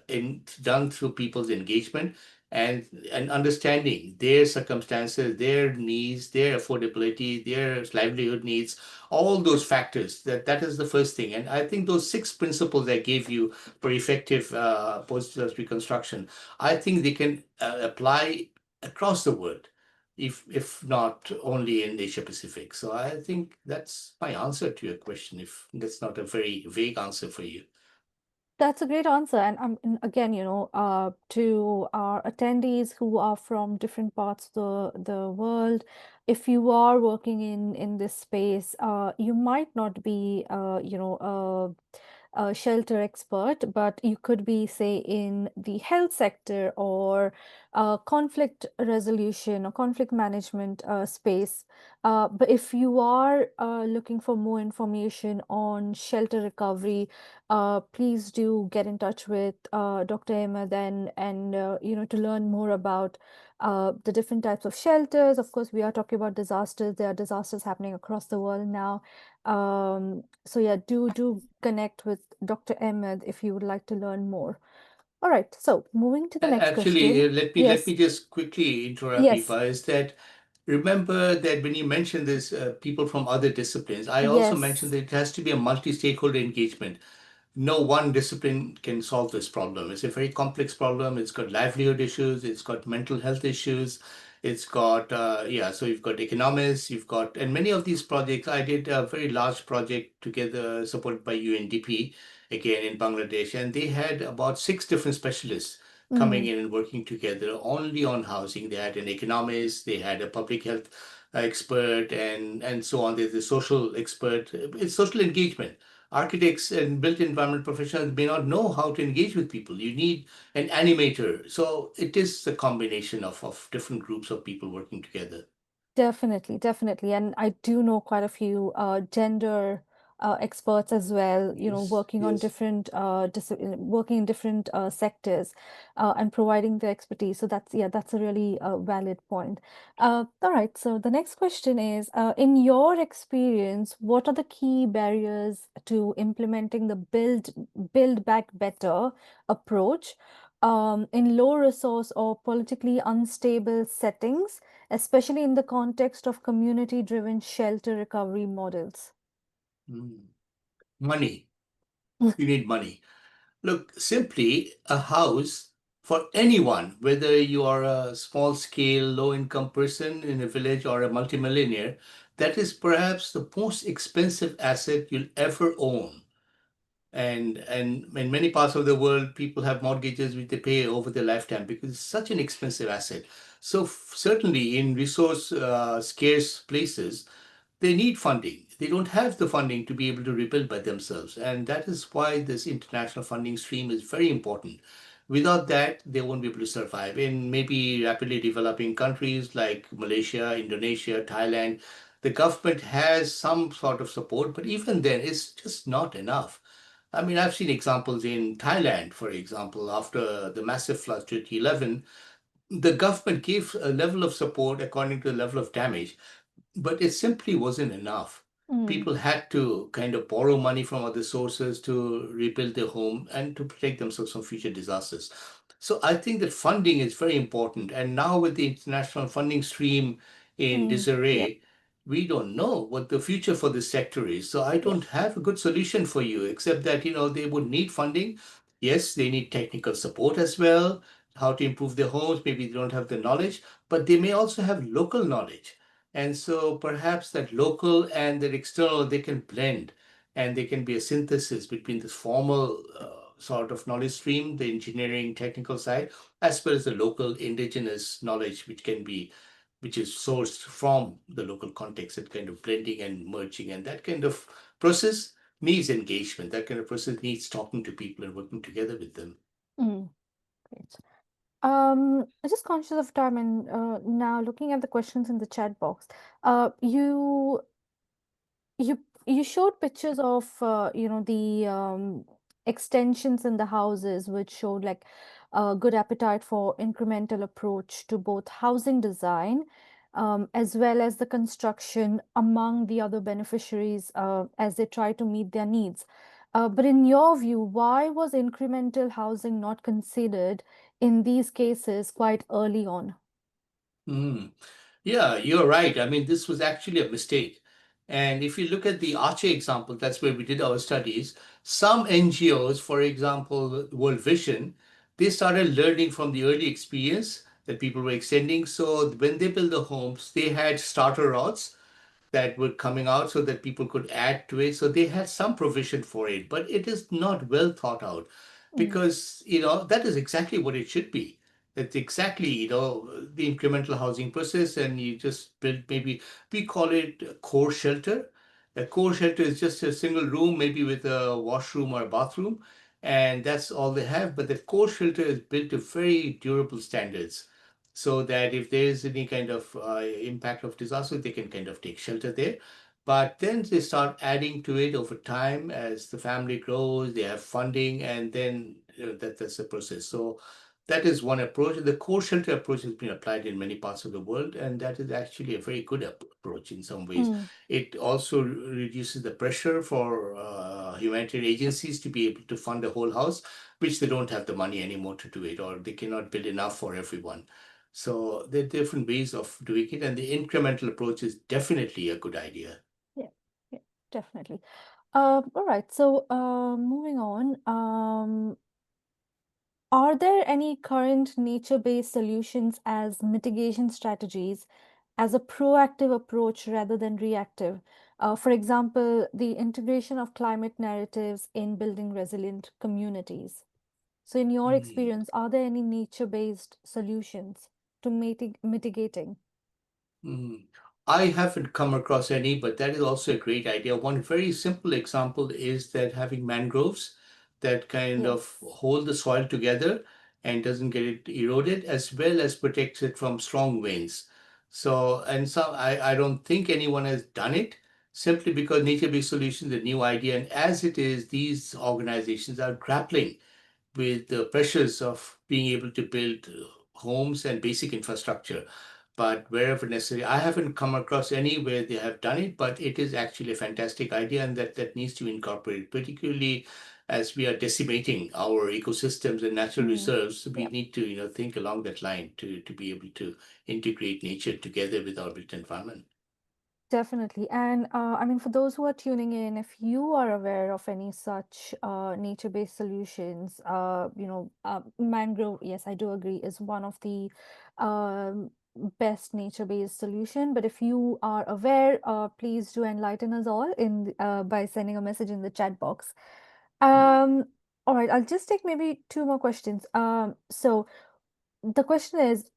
done through people's engagement and understanding their circumstances, their needs, their affordability, their livelihood needs, all those factors. That is the first thing. And I think those 6 principles I gave you for effective post-disaster reconstruction, I think they can apply across the world, if not only in Asia Pacific. So I think that's my answer to your question, if that's not a very vague answer for you. That's a great answer. And again, to our attendees who are from different parts of the world, if you are working in this space, you might not be, a shelter expert, but you could be, say, in the health sector or conflict resolution or conflict management space. But if you are looking for more information on shelter recovery, please do get in touch with Dr. Ahmed and to learn more about the different types of shelters. Of course, we are talking about disasters. There are disasters happening across the world now. So yeah, do connect with Dr. Ahmed if you would like to learn more. All right, so moving to the next Actually, question. let Yes, me just quickly interrupt, yes, Ifa, is that remember that when you mentioned this, people from other disciplines, I also mentioned yes. that it has to be a multi-stakeholder engagement. No one discipline can solve this problem. It's a very complex problem. It's got livelihood issues. It's got mental health issues. It's got, yeah, so you've got economics, you've got, and many of these projects, I did a very large project together supported by UNDP, again in Bangladesh, and they had about 6 different specialists coming Mm, in and working together only on housing. They had an economist, they had a public health expert, and so on. There's a social expert. It's social engagement. Architects and built environment professionals may not know how to engage with people. You need an animator. So it is a combination of different groups of people working together. definitely, definitely. And I do know quite a few gender experts as well, Yes, working on yes. different working in different sectors and providing the expertise. So that's, yeah, that's a really valid point. All right, so the next question is, in your experience, what are the key barriers to implementing the build back better approach in low resource or politically unstable settings, especially in the context of community-driven shelter recovery models? Mm. Money. You need money. Look, simply a house for anyone, whether you are a small scale, low income person in a village or a multimillionaire, that is perhaps the most expensive asset you'll ever own. And in many parts of the world, people have mortgages which they pay over their lifetime because it's such an expensive asset. So certainly in resource scarce places, they need funding. They don't have the funding to be able to rebuild by themselves. And that is why this international funding stream is very important. Without that, they won't be able to survive. In maybe rapidly developing countries like Malaysia, Indonesia, Thailand, the government has some sort of support, but even then, it's just not enough. I mean, I've seen examples in Thailand, for example, after the massive floods 2011, the government gave a level of support according to the level of damage, but it simply wasn't enough. Mm, People had to kind of borrow money from other sources to rebuild their home and to protect themselves from future disasters. So I think that funding is very important. And now with the international funding stream in yeah, disarray, we don't know what the future for this sector is. So I yeah. don't have a good solution for you, except that, they would need funding. Yes, they need technical support as well, how to improve their homes. Maybe they don't have the knowledge, but they may also have local knowledge, and so perhaps that local and that external, they can blend, and they can be a synthesis between this formal sort of knowledge stream, the engineering technical side, as well as the local indigenous knowledge, which is sourced from the local context, that kind of blending and merging. And that kind of process needs engagement. That kind of process needs talking to people and working together with them. Mm, great. I'm just conscious of time and now looking at the questions in the chat box. You you showed pictures of the extensions in the houses, which showed like a good appetite for incremental approach to both housing design as well as the construction among the other beneficiaries as they try to meet their needs. But in your view, why was incremental housing not considered in these cases quite early on? Mm. Yeah, you're right. I mean, this was actually a mistake. And if you look at the Arche example, that's where we did our studies. Some NGOs, for example, World Vision, they started learning from the early experience that people were extending. So when they built the homes, they had starter rods that were coming out so that people could add to it. So they had some provision for it, but it is not well thought out, Mm, because, that is exactly what it should be. That's exactly, the incremental housing process, and you just build, maybe we call it a core shelter. A core shelter is just a single room, maybe with a washroom or a bathroom, and that's all they have. But the core shelter is built to very durable standards, so that if there is any kind of impact of disaster, they can kind of take shelter there. But then they start adding to it over time as the family grows, they have funding, and then that's the process. So that is one approach. The core shelter approach has been applied in many parts of the world, and that is actually a very good approach in some ways. Mm, It also reduces the pressure for humanitarian agencies to be able to fund a whole house, which they don't have the money anymore to do it, or they cannot build enough for everyone. So there are different ways of doing it, and the incremental approach is definitely a good idea. yeah, yeah, definitely. All right. So, moving on. Are there any current nature-based solutions as mitigation strategies, as a proactive approach rather than reactive? For example, the integration of climate narratives in building resilient communities. So, in your Hmm. experience, are there any nature-based solutions to mitigating? Mm. I haven't come across any, but that is also a great idea. One very simple example is that having mangroves that kind of Yes. hold the soil together and doesn't get it eroded, as well as protects it from strong winds. So, and so I don't think anyone has done it simply because nature-based solutions is a new idea. And as it is, these organizations are grappling with the pressures of being able to build homes and basic infrastructure. But wherever necessary, I haven't come across any where they have done it, but it is actually a fantastic idea and that needs to be incorporated, particularly as we are decimating our ecosystems and natural Mm, reserves. We yeah. need to, think along that line to be able to integrate nature together with our built environment. Definitely. And I mean, for those who are tuning in, if you are aware of any such nature-based solutions, mangrove, yes, I do agree, is one of the um, best nature-based solution. But if you are aware, please do enlighten us all by sending a message in the chat box. Um, all right, I'll just take maybe two more questions. So the question is,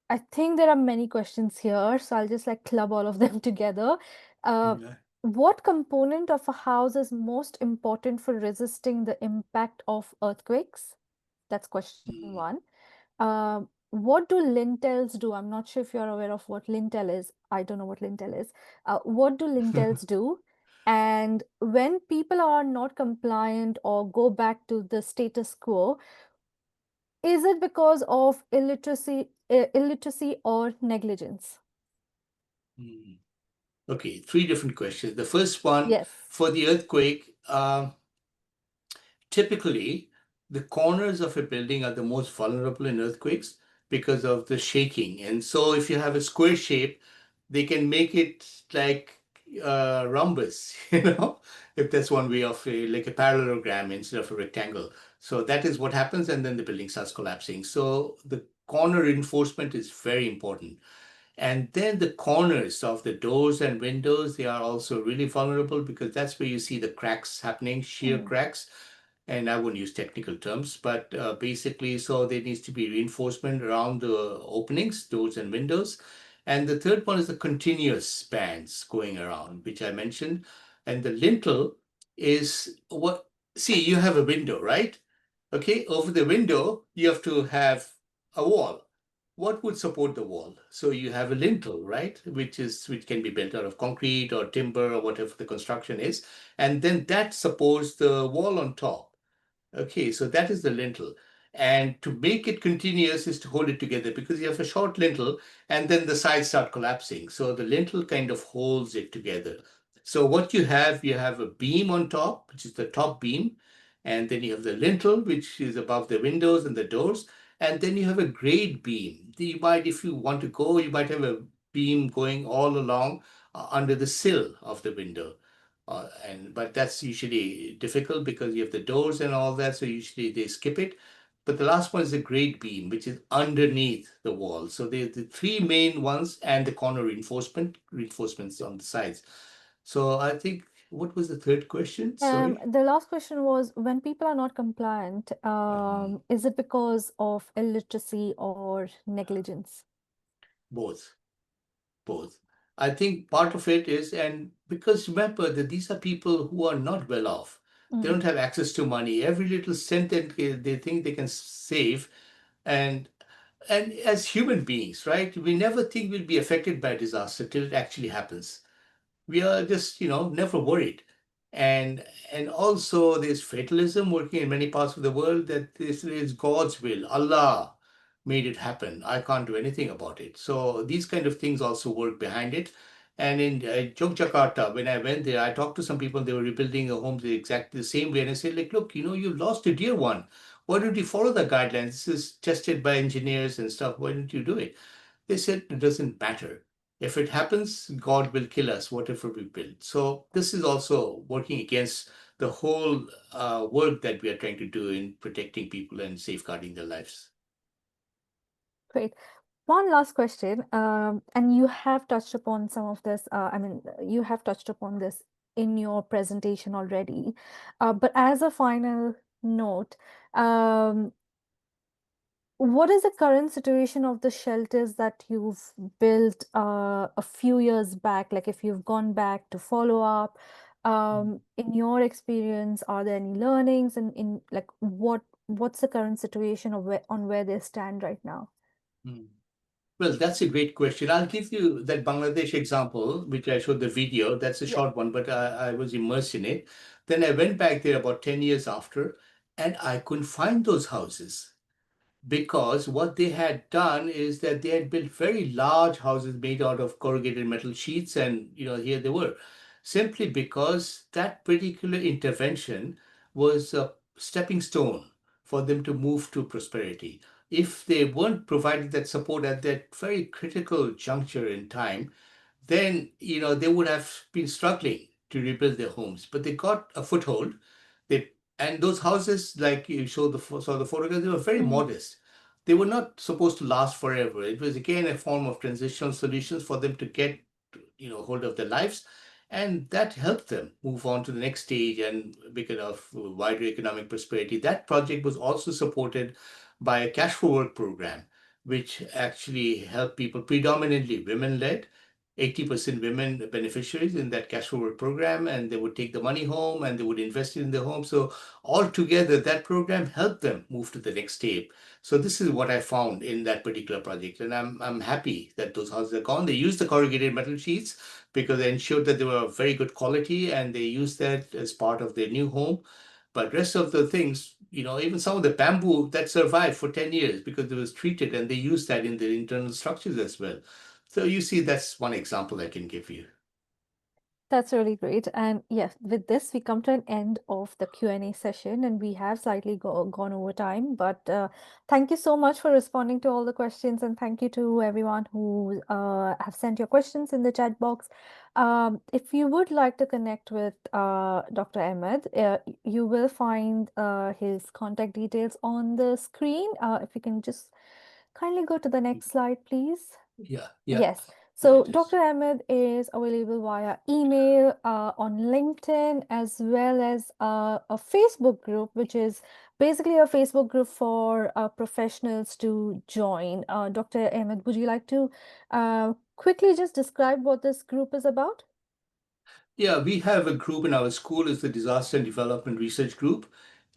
I think there are many questions here, so I'll just like club all of them together. Uh, Yeah. what component of a house is most important for resisting the impact of earthquakes? That's question Mm. one. What do lintels do? I'm not sure if you're aware of what lintel is. I don't know what lintel is. What do lintels do? And when people are not compliant or go back to the status quo, is it because of illiteracy or negligence? Mm. Okay, three different questions. The first one, Yes. for the earthquake, typically, the corners of a building are the most vulnerable in earthquakes because of the shaking. And so, if you have a square shape, they can make it like rhombus, if that's one way of like a parallelogram instead of a rectangle. So that is what happens, and then the building starts collapsing. So the corner reinforcement is very important. And then the corners of the doors and windows, they are also really vulnerable because that's where you see the cracks happening, shear Mm, cracks. And I won't use technical terms, but basically, so there needs to be reinforcement around the openings, doors and windows. And the third one is the continuous spans going around, which I mentioned. And the lintel is what, see, you have a window, right? Okay, over the window, you have to have a wall. What would support the wall? So you have a lintel, right? Which can be built out of concrete or timber or whatever the construction is. And then that supports the wall on top. Okay, so that is the lintel. And to make it continuous is to hold it together because you have a short lintel and then the sides start collapsing. So the lintel kind of holds it together. So what you have a beam on top, which is the top beam, and then you have the lintel, which is above the windows and the doors, and then you have a grade beam. You might, if you want to go, you might have a beam going all along under the sill of the window. But that's usually difficult because you have the doors and all that, so usually they skip it. But the last one is the grade beam, which is underneath the wall. So there's the three main ones and the corner reinforcements on the sides. So I think, what was the third question? Sorry. The last question was, when people are not compliant, Um, is it because of illiteracy or negligence? both, both. I think part of it is, and because remember that these are people who are not well off. They Mm, don't have access to money. Every little cent that they think they can save, and as human beings, right, we never think we'll be affected by a disaster till it actually happens. We are just, never worried. And and also there's fatalism working in many parts of the world, that this is God's will. Allah made it happen. I can't do anything about it. So these kind of things also work behind it. And in Yogyakarta, when I went there, I talked to some people. They were rebuilding a home exactly the same way, and I said, like, look, you lost a dear one. Why don't you follow the guidelines? This is tested by engineers and stuff. Why don't you do it? They said it doesn't matter. If it happens, God will kill us, whatever we build. So this is also working against the whole work that we are trying to do in protecting people and safeguarding their lives. Great. One last question, and you have touched upon some of this. You have touched upon this in your presentation already. But as a final note, um, what is the current situation of the shelters that you've built a few years back? Like if you've gone back to follow up, in your experience, are there any learnings and in like what's the current situation of where they stand right now? Hmm. Well, that's a great question. I'll give you that Bangladesh example, which I showed the video. That's a Yeah. short one, but I was immersed in it. Then I went back there about 10 years after, and I couldn't find those houses, because what they had done is that they had built very large houses made out of corrugated metal sheets, and here they were, simply because that particular intervention was a stepping stone for them to move to prosperity. If they weren't provided that support at that very critical juncture in time, then they would have been struggling to rebuild their homes. But they got a foothold. And those houses, like you saw the photographs, they were very Mhm. modest. They were not supposed to last forever. It was again a form of transitional solutions for them to get hold of their lives, and that helped them move on to the next stage and because of wider economic prosperity. That project was also supported by a cash for work program, which actually helped people, predominantly women led, 80% women beneficiaries in that cash forward program, and they would take the money home and they would invest it in their home. So altogether, that program helped them move to the next step. So this is what I found in that particular project, and I'm happy that those houses are gone. They used the corrugated metal sheets because they ensured that they were of very good quality, and they used that as part of their new home. But rest of the things, even some of the bamboo that survived for 10 years because it was treated, and they used that in their internal structures as well. So you see, that's one example I can give you. That's really great. And yes, with this, we come to an end of the Q&A session, and we have slightly gone over time. But thank you so much for responding to all the questions, and thank you to everyone who have sent your questions in the chat box. If you would like to connect with Dr. Ahmed, you will find his contact details on the screen. If you can just kindly go to the next slide, please. Yeah. Yes. There So it is. Dr. Ahmed is available via email, on LinkedIn, as well as a Facebook group, which is basically a Facebook group for professionals to join. Dr. Ahmed, would you like to quickly just describe what this group is about? Yeah, we have a group in our school. It's the Disaster and Development Research Group.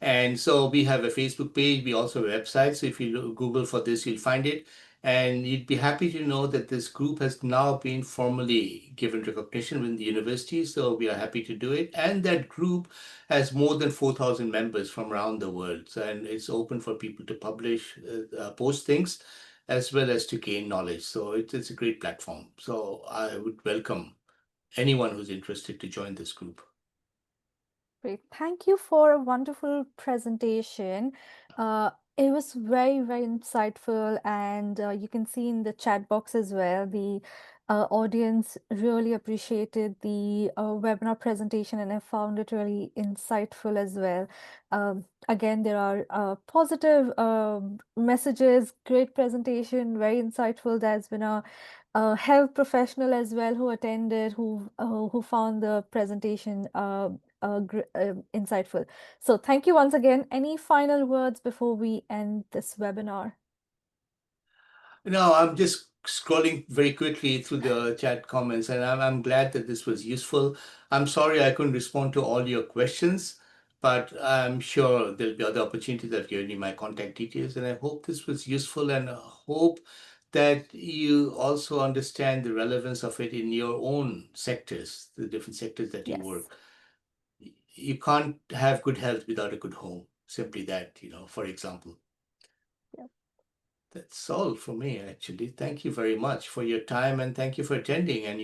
And so we have a Facebook page. We also have a website. So if you Google for this, you'll find it. And you'd be happy to know that this group has now been formally given recognition within the university. So we are happy to do it. And that group has more than 4,000 members from around the world. And it's open for people to publish, post things, as well as to gain knowledge. So it's a great platform. So I would welcome anyone who's interested to join this group. Great. Thank you for a wonderful presentation. It was very, very insightful, and you can see in the chat box as well, the audience really appreciated the webinar presentation, and I found it really insightful as well. Again, there are positive messages, great presentation, very insightful. There's been a health professional as well who attended, who found the presentation insightful. So thank you once again. Any final words before we end this webinar? No, I'm just scrolling very quickly through the chat comments, and I'm glad that this was useful. I'm sorry I couldn't respond to all your questions, but I'm sure there'll be other opportunities. I've given you my contact details, and I hope this was useful, and I hope that you also understand the relevance of it in your own sectors, the different sectors that you Yes. work. you can't have good health without a good home. Simply that, for example. Yeah. That's all for me, actually. Thank you very much for your time, and thank you for attending. And